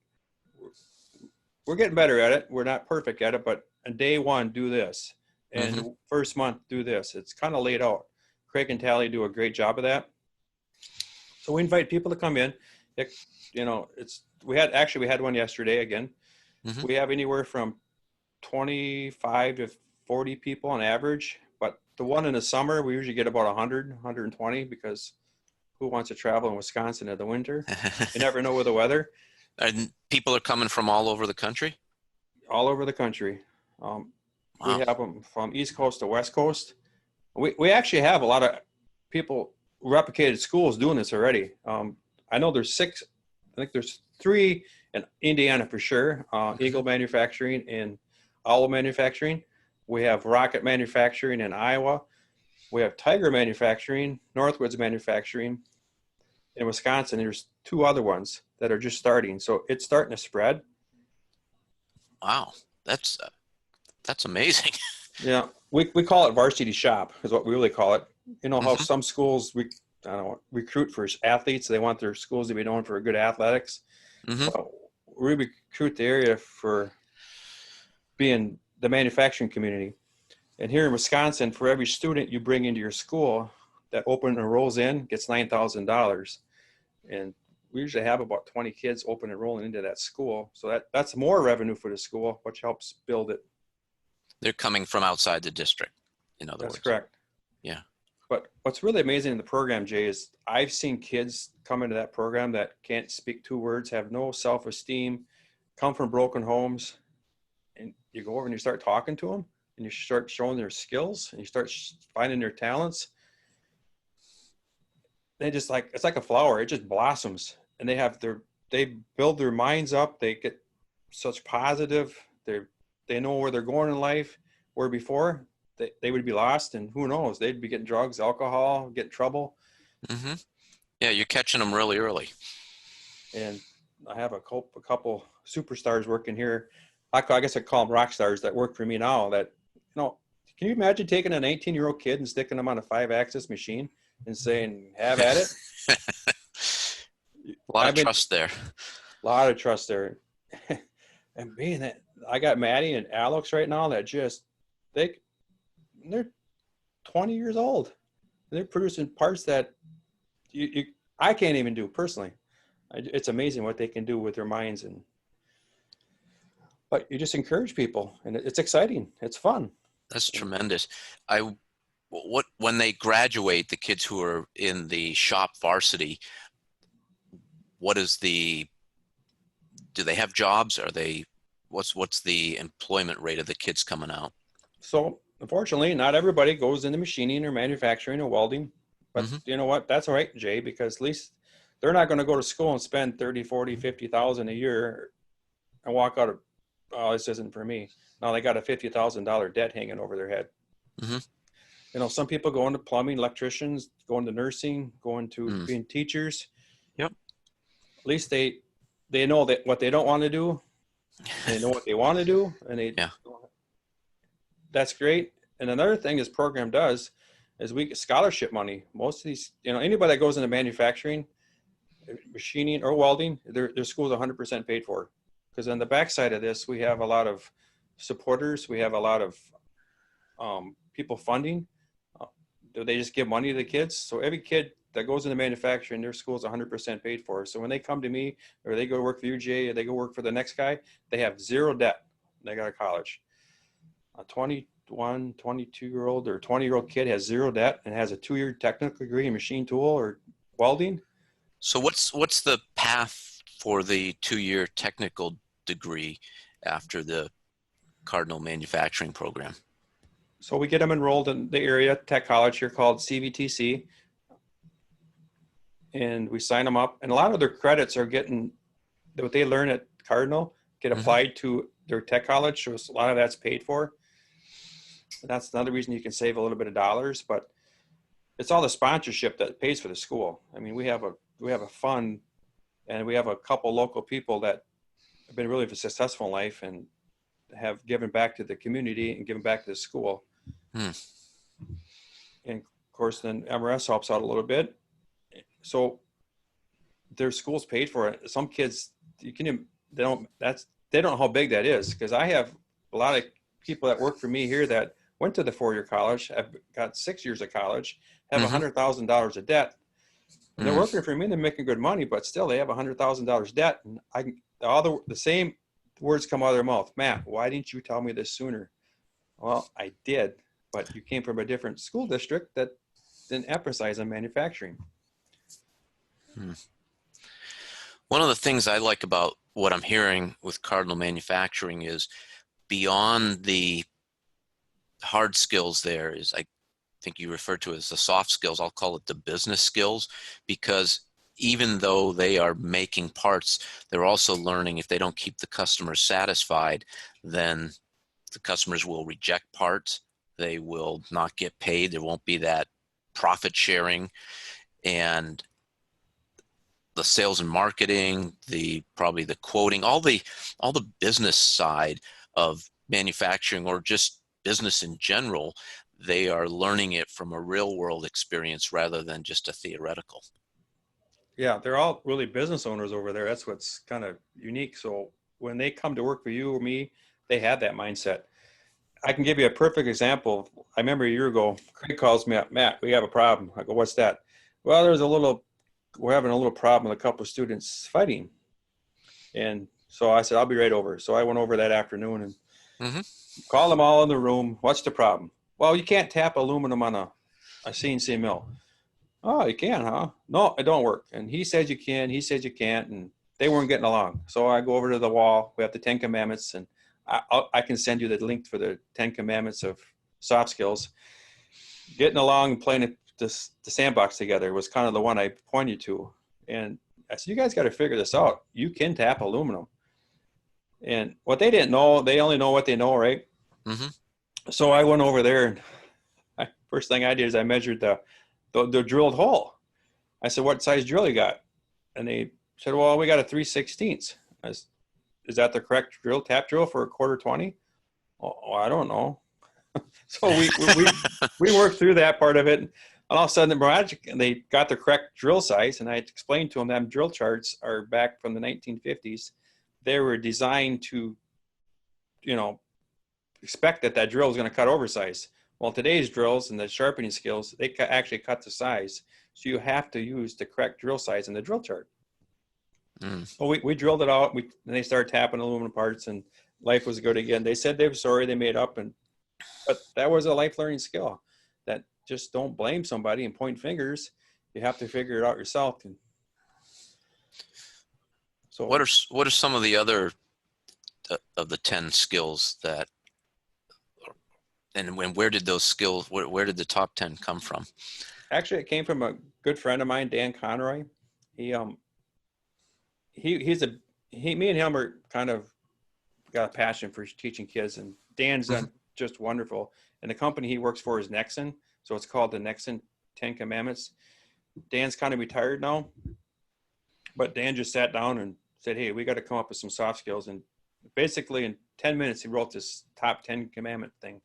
We're getting better at it. We're not perfect at it, but on day one, do this, and Mm-hmm. first month, do this. It's kind of laid out. Craig and Tally do a great job of that. So we invite people to come in. We had one yesterday again. Mm-hmm. We have anywhere from 25 to 40 people on average, but the one in the summer, we usually get about 100, 120, because who wants to travel in Wisconsin in the winter? You never know with the weather. And people are coming from all over the country? All over the country. We Wow. have them from East Coast to West Coast. We actually have a lot of people, replicated schools, doing this already. I know there's 6. I think there's 3 in Indiana for sure. Eagle Manufacturing and Owl Manufacturing. We have Rocket Manufacturing in Iowa. We have Tiger Manufacturing, Northwoods Manufacturing. In Wisconsin, there's 2 other ones that are just starting. So it's starting to spread. Wow. That's amazing. Yeah, we call it varsity shop, is what we really call it. How Mm-hmm. some schools, I don't know, recruit for athletes. They want their schools to be known for good athletics. Mm-hmm. Well, we recruit the area for being the manufacturing community. And here in Wisconsin, for every student you bring into your school that open enrolls in, gets $9,000. And we usually have about 20 kids open enrolling into that school. So that's more revenue for the school, which helps build it. They're coming from outside the district, in other words. That's correct. Yeah. But what's really amazing in the program, Jay, is I've seen kids come into that program that can't speak 2 words, have no self-esteem, come from broken homes. And you go over and you start talking to them, and you start showing their skills, and you start finding their talents. They just it's like a flower. It just blossoms, and they build their minds up. They get such positive. They know where they're going in life, where before they would be lost, and who knows, they'd be getting drugs, alcohol, get in trouble. Mm-hmm. Yeah, you're catching them really early. And I have a couple superstars working here. I guess I call them rock stars that work for me now. That can you imagine taking an 18-year-old kid and sticking them on a 5-axis machine and saying, "Have at it"? A lot of trust there. A lot of trust there. And being that I got Maddie and Alex right now that they're 20 years old. They're producing parts that I can't even do personally. It's amazing what they can do with their minds. But you just encourage people, and it's exciting. It's fun. That's tremendous. When they graduate, the kids who are in the shop varsity, do they have jobs? What's the employment rate of the kids coming out? So unfortunately, not everybody goes into machining or manufacturing or welding, but you know what? That's all right, Jay, because at least they're not going to go to school and spend 30, 40, 50,000 a year and walk out of, oh, this isn't for me. Now they got a $50,000 debt hanging over their head. Mm-hmm. Some people go into plumbing, electricians, go into nursing, go into being teachers. Yep. At least they know that what they don't want to do, they know what they want to do, and that's great. And another thing this program does, is we get scholarship money. Most of these, anybody that goes into manufacturing, machining, or welding, their school is 100% paid for. Because on the backside of this, we have a lot of supporters. We have a lot of people funding. They just give money to the kids. So every kid that goes into manufacturing, their school is 100% paid for. So when they come to me, or they go to work for UGA, or they go work for the next guy, they have zero debt. They go to college. A 21, 22-year-old or 20-year-old kid has zero debt and has a 2-year technical degree in machine tool or welding. So what's the path for the 2-year technical degree after the Cardinal Manufacturing Program? So we get them enrolled in the area tech college here called CVTC, and we sign them up. And a lot of their credits are getting, what they learn at Cardinal get applied to their tech college. So a lot of that's paid for. And that's another reason you can save a little bit of dollars, but it's all the sponsorship that pays for the school. I mean, we have a fund, and we have a couple local people that have been really successful in life and have given back to the community and given back to the school. And of course, then MRS helps out a little bit. So their school's paid for it. Some kids, they don't know how big that is, because I have a lot of people that work for me here that went to the 4-year college, have got 6 years of college, have $100,000 of debt. And they're working for me and they're making good money, but still they have $100,000 debt. And the same words come out of their mouth. Matt, why didn't you tell me this sooner? Well, I did, but you came from a different school district that didn't emphasize on manufacturing. One of the things I like about what I'm hearing with Cardinal Manufacturing is beyond the hard skills there is, I think you referred to it as the soft skills. I'll call it the business skills, because even though they are making parts, they're also learning if they don't keep the customers satisfied, then the customers will reject parts. They will not get paid. There won't be that profit sharing, and the sales and marketing, probably the quoting, all the business side of manufacturing, or just business in general, they are learning it from a real world experience rather than just a theoretical. Yeah, they're all really business owners over there. That's what's kind of unique. So when they come to work for you or me, they have that mindset. I can give you a perfect example. I remember a year ago, Craig calls me up, Matt, we have a problem. I go, what's that? Well, we're having a little problem with a couple of students fighting. And so I said, I'll be right over. So I went over that afternoon and called them all in the room. What's the problem? Well, you can't tap aluminum on a CNC mill. Oh, you can, huh? No, it don't work. And he says you can, he says you can't, and they weren't getting along. So I go over to the wall. We have the 10 Commandments, and I can send you the link for the 10 Commandments of soft skills. Getting along and playing the sandbox together was kind of the one I pointed to. And I said, you guys got to figure this out. You can tap aluminum. And what they didn't know, they only know what they know, right? So I went over there, and first thing I did is I measured the drilled hole. I said, what size drill you got? And they said, well, we got a 3/16. Is that the correct tap drill for a 1/4-20? Oh, I don't know. So we worked through that part of it. And all of a sudden, they got the correct drill size. And I explained to them that drill charts are back from the 1950s. They were designed to, expect that drill was going to cut oversize. Well, today's drills and the sharpening skills, they actually cut the size. So you have to use the correct drill size in the drill chart. Well, we drilled it out, and they started tapping aluminum parts, and life was good again. They said they were sorry, they made up, but that was a life learning skill. That just don't blame somebody and point fingers. You have to figure it out yourself. And so, what are some of the other of the 10 skills that? And where did those skills, where did the top 10 come from? Actually, it came from a good friend of mine, Dan Conroy. Me and him are kind of got a passion for teaching kids, and Dan's done just wonderful. And the company he works for is Nexen. So it's called the Nexen 10 Commandments. Dan's kind of retired now, but Dan just sat down and said, hey, we got to come up with some soft skills. And basically in 10 minutes, he wrote this top 10 commandment thing.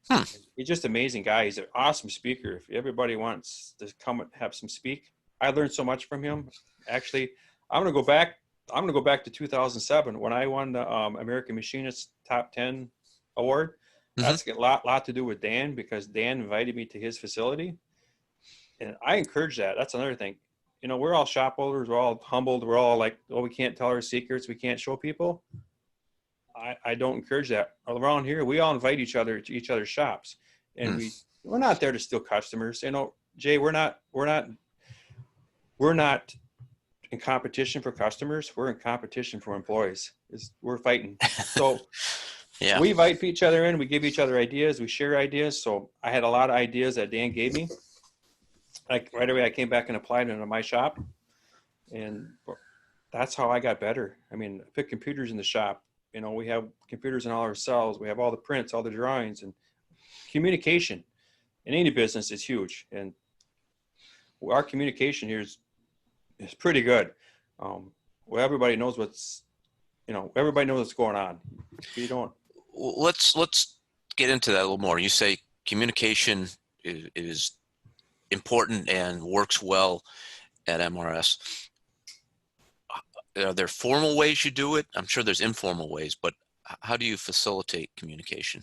Hmm. He's just an amazing guy. He's an awesome speaker. If everybody wants to come and have some speak, I learned so much from him. Actually, I'm gonna go back. I'm gonna go back to 2007 when I won the American Machinist Top 10 award. Hmm. That's got a lot to do with Dan, because Dan invited me to his facility, and I encourage that. That's another thing. You know, we're all shop owners. We're all humbled. We're all like, oh, we can't tell our secrets. We can't show people. I don't encourage that. Around here, we all invite each other to each other's shops, and Hmm. we're not there to steal customers. You know, Jay, we're not in competition for customers. We're in competition for employees. We're fighting. So Yeah. we invite each other in. We give each other ideas. We share ideas. So I had a lot of ideas that Dan gave me. Like right away, I came back and applied into my shop, and that's how I got better. I mean, I put computers in the shop. You know, we have computers in all our cells. We have all the prints, all the drawings, and communication in any business is huge. And our communication here is pretty good. Well, everybody knows everybody knows what's going on. If you don't, Let's get into that a little more. You say communication is important and works well at MRS. Are there formal ways you do it? I'm sure there's informal ways, but how do you facilitate communication?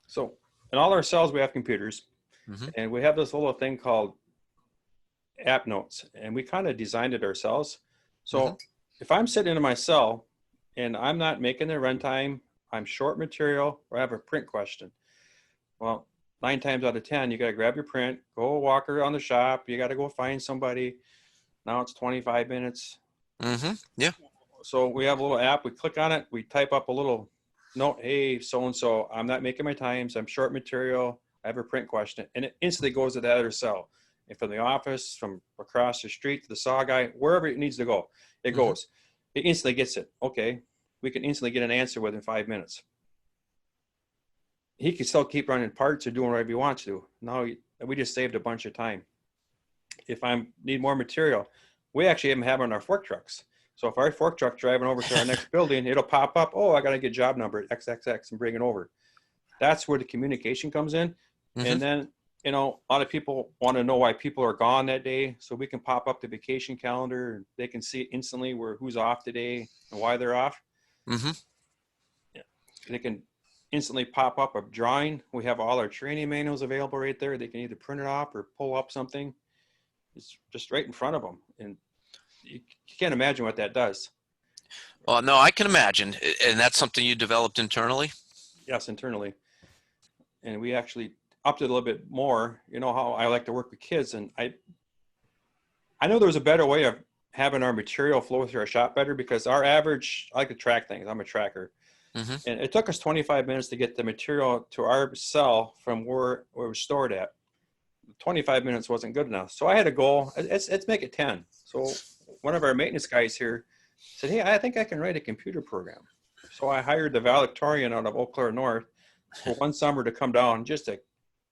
so in all our cells, we have computers, Hmm. and we have this little thing called app notes, and we kind of designed it ourselves. Hmm. So if I'm sitting in my cell and I'm not making the runtime, I'm short material, or I have a print question. Well, 9 times out of 10, you got to grab your print, go walk around the shop. You got to go find somebody. Now it's 25 minutes. Hmm. Yeah. So we have a little app. We click on it. We type up a little note. Hey, so-and-so, I'm not making my times. I'm short material. I have a print question. And it instantly goes to that other cell. And from the office, from across the street to the saw guy, wherever it needs to go, it Hmm. goes. It instantly gets it. Okay. We can instantly get an answer within 5 minutes. He can still keep running parts or doing whatever he wants to. Now we just saved a bunch of time. If I need more material, we actually even have on our fork trucks. So if our fork truck's driving over to our next building, it'll pop up, oh, I got to get job number XXX and bring it over. That's where the communication comes in. Hmm. And then, a lot of people want to know why people are gone that day. So we can pop up the vacation calendar and they can see instantly who's off today and why they're off. Hmm. They can instantly pop up a drawing. We have all our training manuals available right there. They can either print it off or pull up something. It's just right in front of them. And you can't imagine what that does. Well, no, I can imagine. And that's something you developed internally? Yes, internally. And we actually upped it a little bit more. You know how I like to work with kids, and I know there was a better way of having our material flow through our shop better, because our average, I like to track things. I'm a tracker. Hmm. And it took us 25 minutes to get the material to our cell from where it was stored at. 25 minutes wasn't good enough. So I had a goal. Let's make it 10. So one of our maintenance guys here said, hey, I think I can write a computer program. So I hired the valedictorian out of Eau Claire North for one summer to come down, just a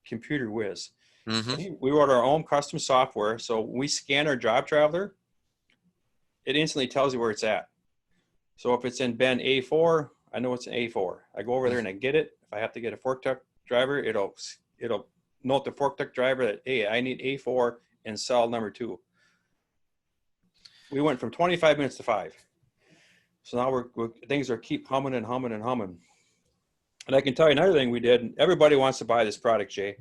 computer whiz. Hmm. We wrote our own custom software. So when we scan our job traveler, it instantly tells you where it's at. So if it's in bin A4, I know it's an A4. I go over there and I get it. If I have to get a fork truck driver, it'll note the fork truck driver that, hey, I need A4 in cell number 2. We went from 25 minutes to 5. So now things are keep humming and humming and humming. And I can tell you another thing we did. Everybody wants to buy this product, Jay.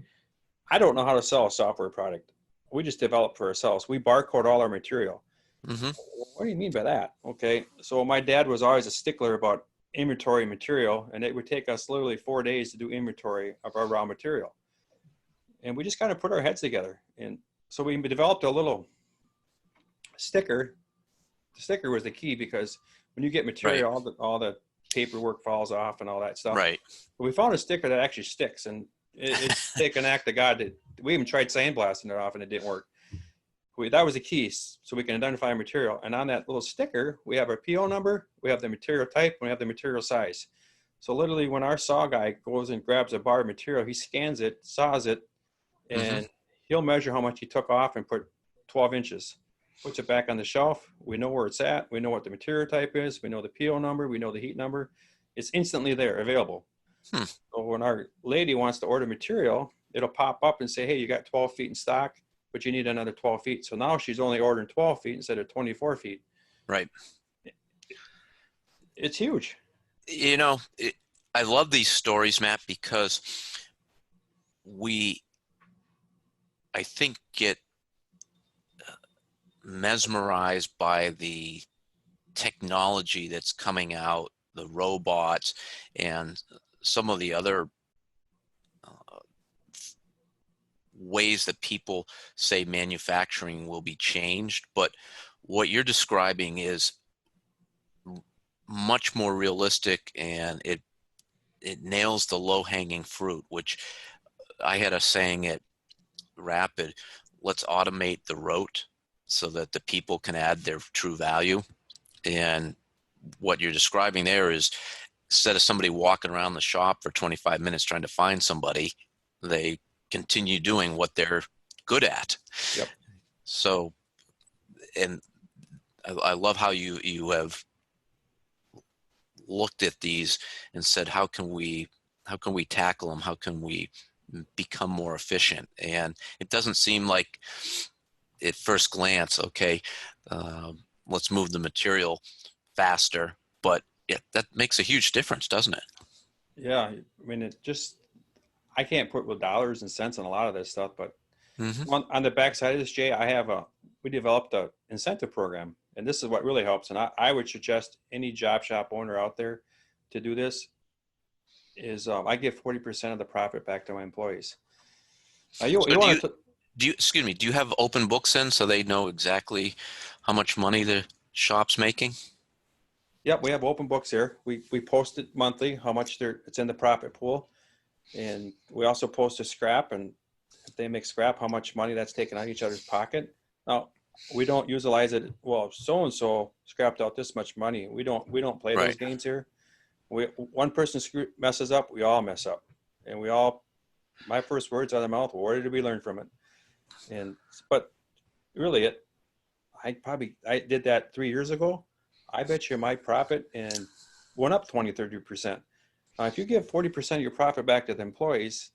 I don't know how to sell a software product. We just develop for ourselves. We barcode all our material. Hmm. What do you mean by that? Okay. So my dad was always a stickler about inventory material, and it would take us literally 4 days to do inventory of our raw material. And we just kind of put our heads together. And so we developed a little sticker. The sticker was the key, because when you get material, Right. all the paperwork falls off and all that stuff. Right. But we found a sticker that actually sticks, and it's take an act of God. We even tried sandblasting it off and it didn't work. That was the key, so we can identify our material. And on that little sticker, we have our PO number, we have the material type, and we have the material size. So literally when our saw guy goes and grabs a bar of material, he scans it, saws it, and he'll measure how much he took off and put 12 inches. Puts it back on the shelf. We know where it's at. We know what the material type is. We know the PO number. We know the heat number. It's instantly there, available. Hmm. So when our lady wants to order material, it'll pop up and say, hey, you got 12 feet in stock, but you need another 12 feet. So now she's only ordering 12 feet instead of 24 feet. Right. It's huge. You know, I love these stories, Matt, because we, I think, get mesmerized by the technology that's coming out, the robots, and some of the other ways that people say manufacturing will be changed. But what you're describing is much more realistic, and it nails the low-hanging fruit, which I had a saying at Rapid: let's automate the rote so that the people can add their true value. And what you're describing there is, instead of somebody walking around the shop for 25 minutes trying to find somebody, they continue doing what they're good at. Yep. So, and I love how you have looked at these and said, how can we tackle them? How can we become more efficient? And it doesn't seem like at first glance, okay, let's move the material faster, but that makes a huge difference, doesn't it? Yeah. I mean, it just, I can't put with dollars and cents on a lot of this stuff, but Mm-hmm. on the backside of this, Jay, we developed a incentive program, and this is what really helps. And I would suggest any job shop owner out there to do this is I give 40% of the profit back to my employees. Now So you want to, excuse me, do you have open books in so they know exactly how much money the shop's making? yep, we have open books here. We post it monthly, how much it's in the profit pool. And we also post a scrap, and if they make scrap, how much money that's taken out of each other's pocket. Now, we don't utilize it. Well, so and so scrapped out this much money. We don't play those Right. games here. One person messes up, we all mess up, and we all. My first words out of the mouth: "What did we learn from it?" And but really, I did that 3 years ago. I bet you my profit and went up 20-30%. If you give 40% of your profit back to the employees,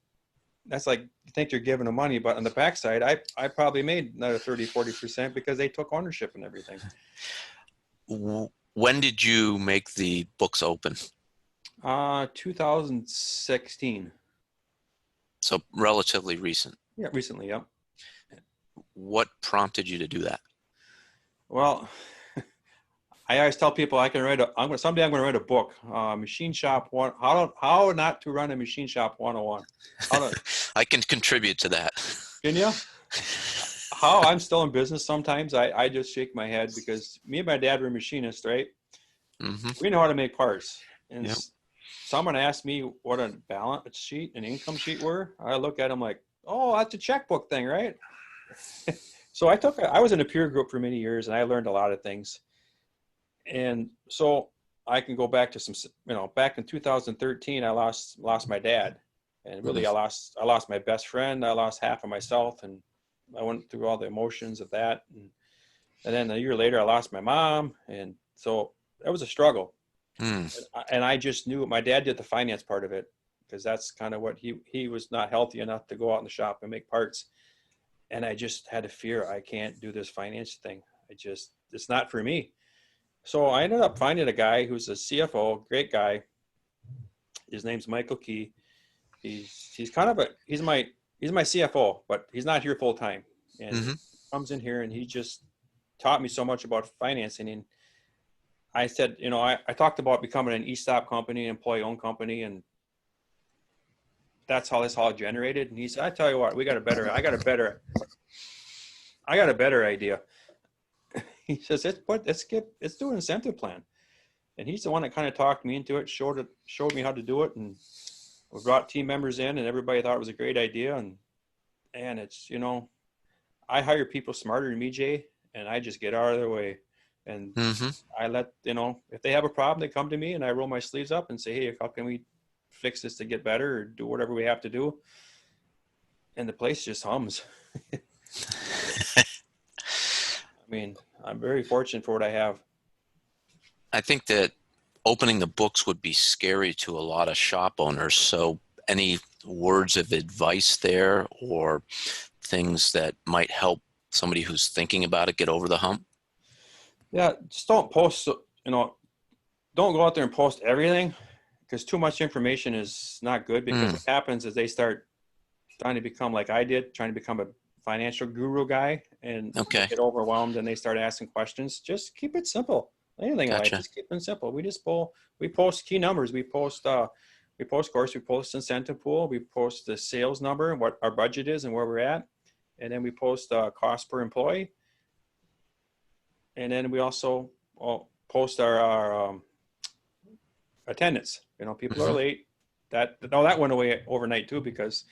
that's like you think you're giving them money, but on the backside, I probably made another 30-40% because they took ownership and everything. When did you make the books open? 2016. So relatively recent. Yeah, recently. Yep. What prompted you to do that? Well, I always tell people I can someday I'm going to write a book, machine shop one, how not to run a machine shop 101. How to, I can contribute to that. can you? How I'm still in business sometimes. I just shake my head because me and my dad were machinists, right? Mm-hmm. We know how to make parts. And Yep. someone asked me what a balance sheet and income sheet were. I look at them like, oh, that's a checkbook thing, right? So I was in a peer group for many years, and I learned a lot of things. And so I can go back to back in 2013, I lost my dad, and really Mm-hmm. I lost my best friend. I lost half of myself, and I went through all the emotions of that. And then a year later, I lost my mom, and so that was a struggle. Mm. And I just knew my dad did the finance part of it because that's kind of what he was not healthy enough to go out in the shop and make parts. And I just had a fear I can't do this finance thing. It's not for me. So I ended up finding a guy who's a CFO, great guy. His name's Michael Key. He's kind of he's my CFO, but he's not here full time. And he Mm-hmm. comes in here and he just taught me so much about financing. And I said, I talked about becoming an ESOP company, employee owned company, and that's how this all generated. And he said, I tell you what, I got a better idea. He says, let's do an incentive plan. And he's the one that kind of talked me into it, showed me how to do it. And we brought team members in and everybody thought it was a great idea. And it's, I hire people smarter than me, Jay, and I just get out of their way. And Mm-hmm. I let, if they have a problem, they come to me and I roll my sleeves up and say, hey, how can we fix this to get better or do whatever we have to do? And the place just hums. I mean, I'm very fortunate for what I have. I think that opening the books would be scary to a lot of shop owners. So any words of advice there, or things that might help somebody who's thinking about it get over the hump? Yeah, just don't post, don't go out there and post everything, because too much information is not good, because what happens is they start trying to become like I did, trying to become a financial guru guy, and they Okay. get overwhelmed and they start asking questions. Just keep it simple. Anything in life, Gotcha. just keep it simple. We post key numbers. We post course, we post incentive pool. We post the sales number, what our budget is and where we're at. And then we post cost per employee. And then we also post our attendance. People are late. That went away overnight too, because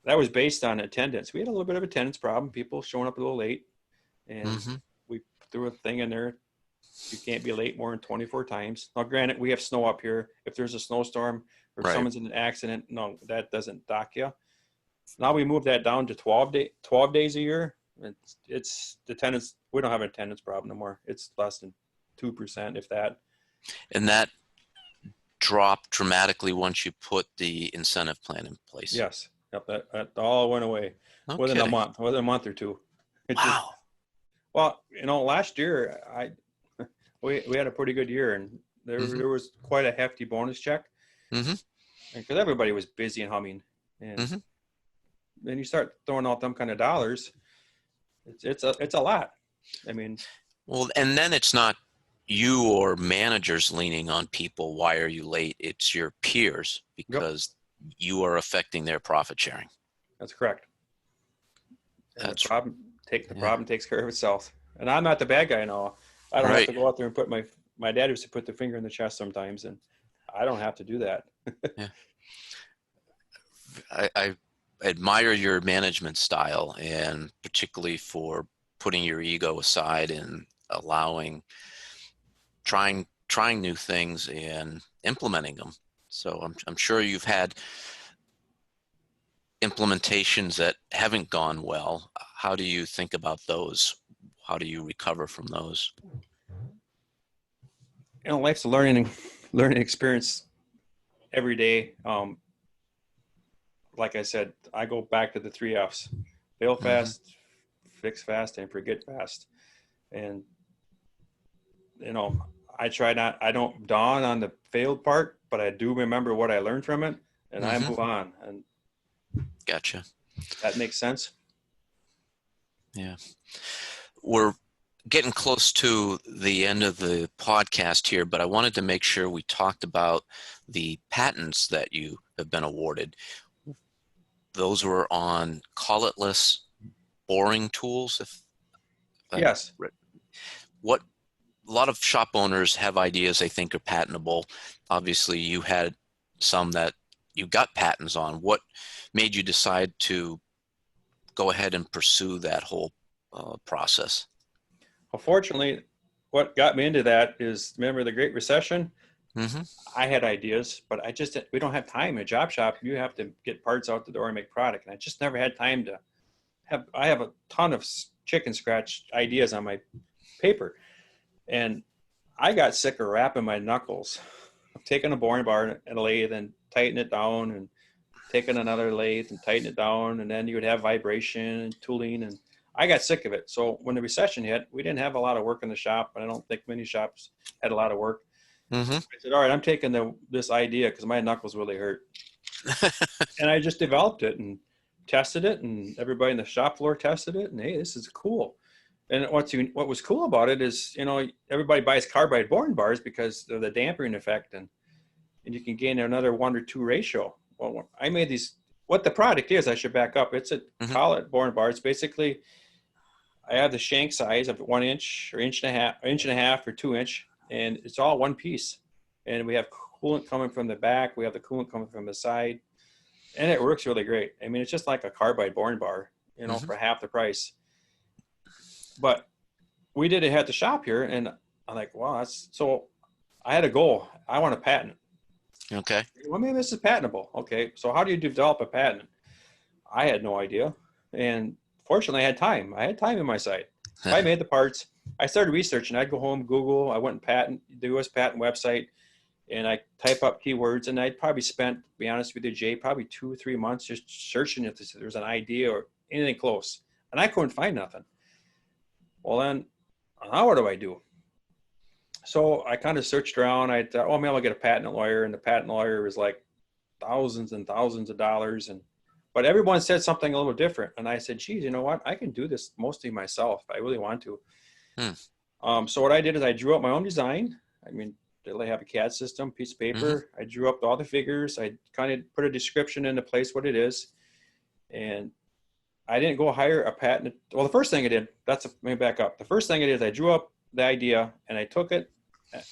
that was based on attendance. We had a little bit of attendance problem, people showing up a little late, and we threw a thing in there. You can't be late more than 24 times. Now, granted, we have snow up here. If there's a snowstorm or Right. someone's in an accident, no, that doesn't dock you. Now we moved that down to 12 days a year. It's the attendance. We don't have an attendance problem no more. It's less than 2%, if that. And that dropped dramatically once you put the incentive plan in place. Yes. Yep. That all went away No within kidding. within a month or two. Wow. Well, last year we had a pretty good year, and there was quite a hefty bonus check, because everybody was busy and humming, and then you start throwing out them kind of dollars. It's a lot. I mean, Well, and then it's not you or managers leaning on people. Why are you late? It's your peers, because you are affecting their profit sharing. that's correct. And That's the problem takes care of itself. And I'm not the bad guy now. I don't have to go out there and put my dad used to put the finger in the chest sometimes, and I don't have to do that. Yeah. I admire your management style, and particularly for putting your ego aside and trying new things and implementing them. So I'm sure you've had implementations that haven't gone well. How do you think about those? How do you recover from those? Life's a learning experience every day. Like I said, I go back to the 3 F's: fail fast, fix fast, and forget fast. And I don't dawn on the failed part, but I do remember what I learned from it, and I move on. And Gotcha. that makes sense. Yeah. We're getting close to the end of the podcast here, but I wanted to make sure we talked about the patents that you have been awarded. Those were on colletless boring tools. Yes. A lot of shop owners have ideas they think are patentable. Obviously, you had some that you got patents on. What made you decide to go ahead and pursue that whole process? Well, fortunately, what got me into that is, remember the Great Recession? I had ideas, but we don't have time in a job shop. You have to get parts out the door and make product. And I just never had time I have a ton of chicken scratch ideas on my paper. And I got sick of wrapping my knuckles, taking a boring bar and a lathe and tighten it down, and taking another lathe and tighten it down. And then you would have vibration and tooling. And I got sick of it. So when the recession hit, we didn't have a lot of work in the shop, and I don't think many shops had a lot of work. I said, all right, I'm taking this idea, because my knuckles really hurt. And I just developed it and tested it, and everybody in the shop floor tested it, and hey, this is cool. And what was cool about it is, everybody buys carbide boring bars because of the damping effect, and you can gain another 1 or 2 ratio. Well, I made these. What the product is, I should back up. It's a collet boring bar. It's basically, I have the shank size of 1 inch or inch and a half or 2 inch, and it's all one piece. And we have coolant coming from the back. We have the coolant coming from the side, and it works really great. I mean, it's just like a carbide boring bar, for half the price. But we did it at the shop here, and I'm like, wow, so I had a goal. I want a patent. Okay. Well, maybe this is patentable. Okay. So how do you develop a patent? I had no idea. And fortunately I had time. I had time in my sight. I made the parts. I started researching. I'd go home, Google. I went and the US patent website. and I type up keywords, and I probably spent, to be honest with you, Jay, probably 2 or 3 months just searching if there's an idea or anything close, and I couldn't find nothing. Well, then now what do I do? So I kind of searched around. I thought, oh, maybe I'll get a patent lawyer, and the patent lawyer was like thousands and thousands of dollars, and but everyone said something a little different. And I said, geez, you know what? I can do this mostly myself. I really want to. So what I did is I drew up my own design. I mean, they have a CAD system, piece of paper. I drew up all the figures. I kind of put a description into place what it is. And I didn't go hire a patent. Well, the first thing I did, let me back up. The first thing I did is I drew up the idea, and I took it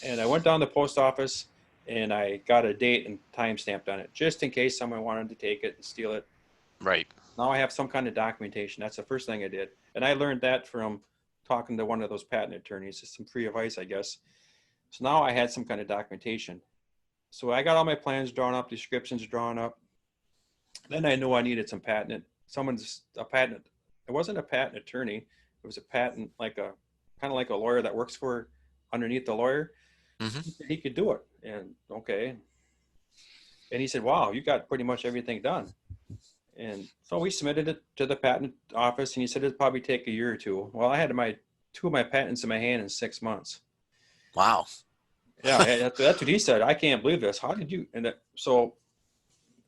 and I went down to the post office, and I got a date and time stamped on it, just in case someone wanted to take it and steal it. Right. Now I have some kind of documentation. That's the first thing I did. And I learned that from talking to one of those patent attorneys, just some free advice, I guess. So now I had some kind of documentation. So I got all my plans drawn up, descriptions drawn up. Then I knew I needed some patent. A patent. It wasn't a patent attorney. It was a patent, kind of like a lawyer that works for underneath the lawyer. He could do it. And okay. And he said, wow, you got pretty much everything done. And so we submitted it to the patent office, and he said it'd probably take a year or two. Well, I had two of my patents in my hand in 6 months. Wow. Yeah, that's what he said. I can't believe this. How did you? So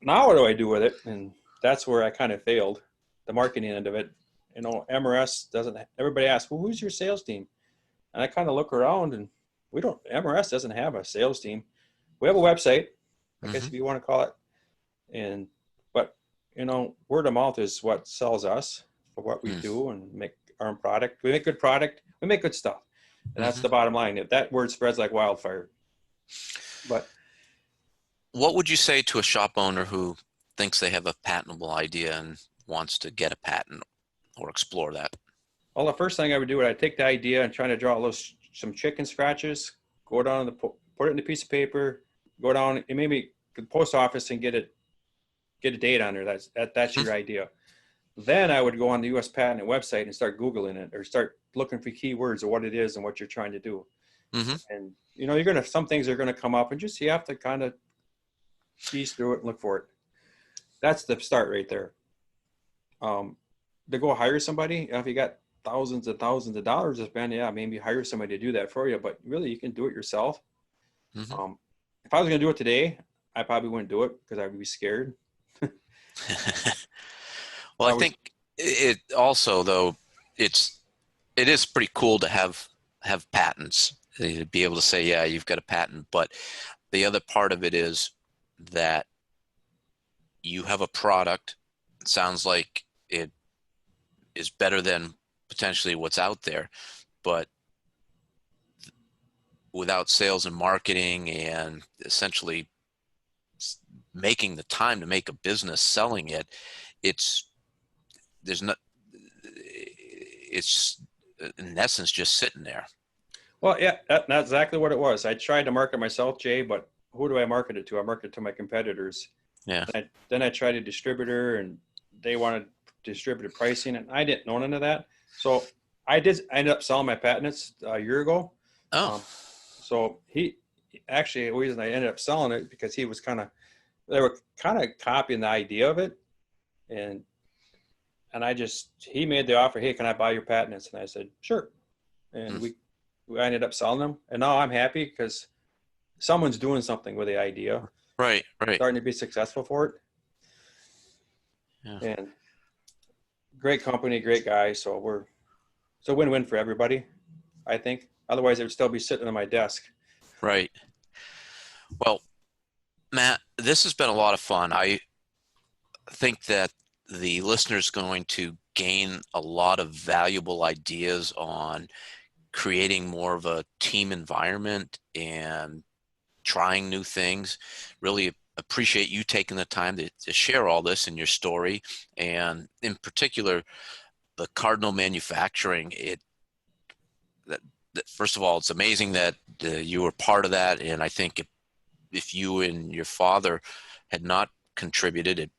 now what do I do with it? And that's where I kind of failed, the marketing end of it. You know, MRS doesn't. Everybody asks, well, who's your sales team? And I kind of look around, and MRS doesn't have a sales team. We have a website, I guess if you want to call it, but you know, word of mouth is what sells us for what we do and make our own product. We make good product. We make good stuff. And that's the bottom line. If that word spreads like wildfire. But what would you say to a shop owner who thinks they have a patentable idea and wants to get a patent or explore that? Well, the first thing I would do is I'd take the idea and try to draw some chicken scratches, go down to put it in a piece of paper, go down and maybe the post office and get a date on there. That's your idea. Then I would go on the U.S. Patent website and start Googling it or start looking for keywords of what it is and what you're trying to do. And, you know, some things are going to come up and you have to kind of piece through it and look for it. That's the start right there. To go hire somebody, if you got thousands and thousands of dollars to spend, maybe hire somebody to do that for you, but really you can do it yourself. If I was going to do it today, I probably wouldn't do it because I would be scared. Well, I think it also, though, it is pretty cool to have patents, to be able to say, yeah, you've got a patent. But the other part of it is that you have a product. It sounds like it is better than potentially what's out there, but without sales and marketing and essentially making the time to make a business selling it, it's in essence just sitting there. Well, yeah, that's exactly what it was. I tried to market myself, Jay, but who do I market it to? I market it to my competitors. Yeah. Then I tried a distributor, and they wanted distributor pricing, and I didn't know none of that. So I ended up selling my patents a year ago. So the reason I ended up selling it because they were kind of copying the idea of it, and he made the offer, hey, can I buy your patents? And I said, sure. And we ended up selling them. And now I'm happy because someone's doing something with the idea. Right. Starting to be successful for it. Yeah. And great company, great guy. So it's a win-win for everybody, I think. Otherwise, it would still be sitting on my desk. Right. Well, Matt, this has been a lot of fun. I think that the listener's going to gain a lot of valuable ideas on creating more of a team environment and trying new things. Really appreciate you taking the time to share all this in your story, and in particular, the Cardinal Manufacturing. First of all, it's amazing that you were part of that, and I think if you and your father had not contributed, it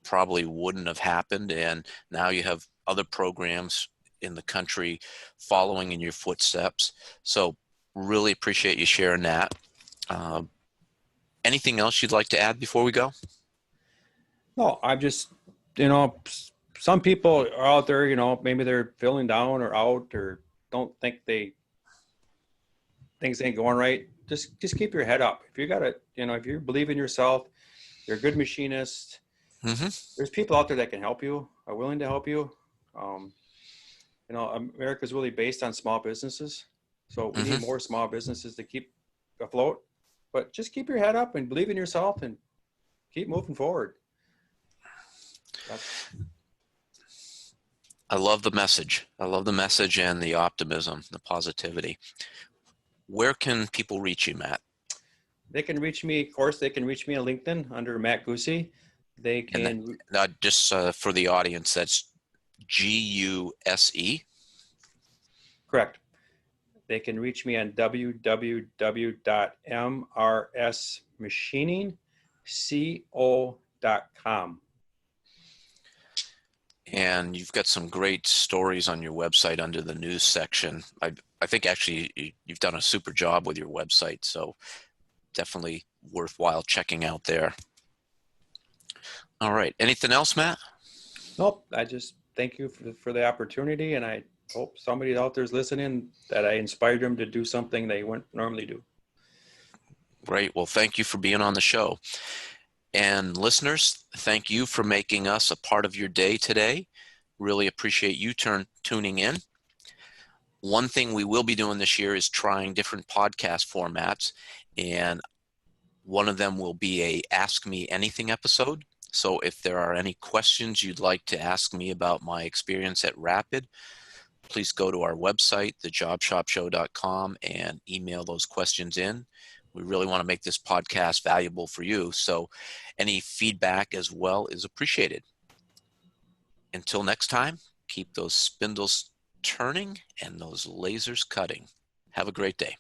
probably wouldn't have happened. And now you have other programs in the country following in your footsteps. So really appreciate you sharing that. Anything else you'd like to add before we go? No, I'm just, some people are out there, maybe they're feeling down or out or don't think things ain't going right. Just keep your head up. If you got to, if you believe in yourself, you're a good machinist. Hmm. There's people out there that can help you, are willing to help you. Um, America's really based on small businesses. So we need Hmm. more small businesses to keep afloat, but just keep your head up and believe in yourself and keep moving forward. That's, I love the message. I love the message and the optimism, the positivity. Where can people reach you, Matt? they can reach me, of course, they can reach me on LinkedIn under Matt Goosey. They And can, just for the audience, that's Guse. correct. They can reach me on www.mrsmachiningco.com. And you've got some great stories on your website under the news section. I think actually you've done a super job with your website, so definitely worthwhile checking out there. All right. Anything else, Matt? Nope. I just thank you for the opportunity, and I hope somebody out there is listening that I inspired them to do something they wouldn't normally do. Great. Well, thank you for being on the show. And listeners, thank you for making us a part of your day today. Really appreciate you tuning in. One thing we will be doing this year is trying different podcast formats, and one of them will be a Ask Me Anything episode. So if there are any questions you'd like to ask me about my experience at Rapid, please go to our website, thejobshopshow.com, and email those questions in. We really want to make this podcast valuable for you, so any feedback as well is appreciated. Until next time, keep those spindles turning and those lasers cutting. Have a great day.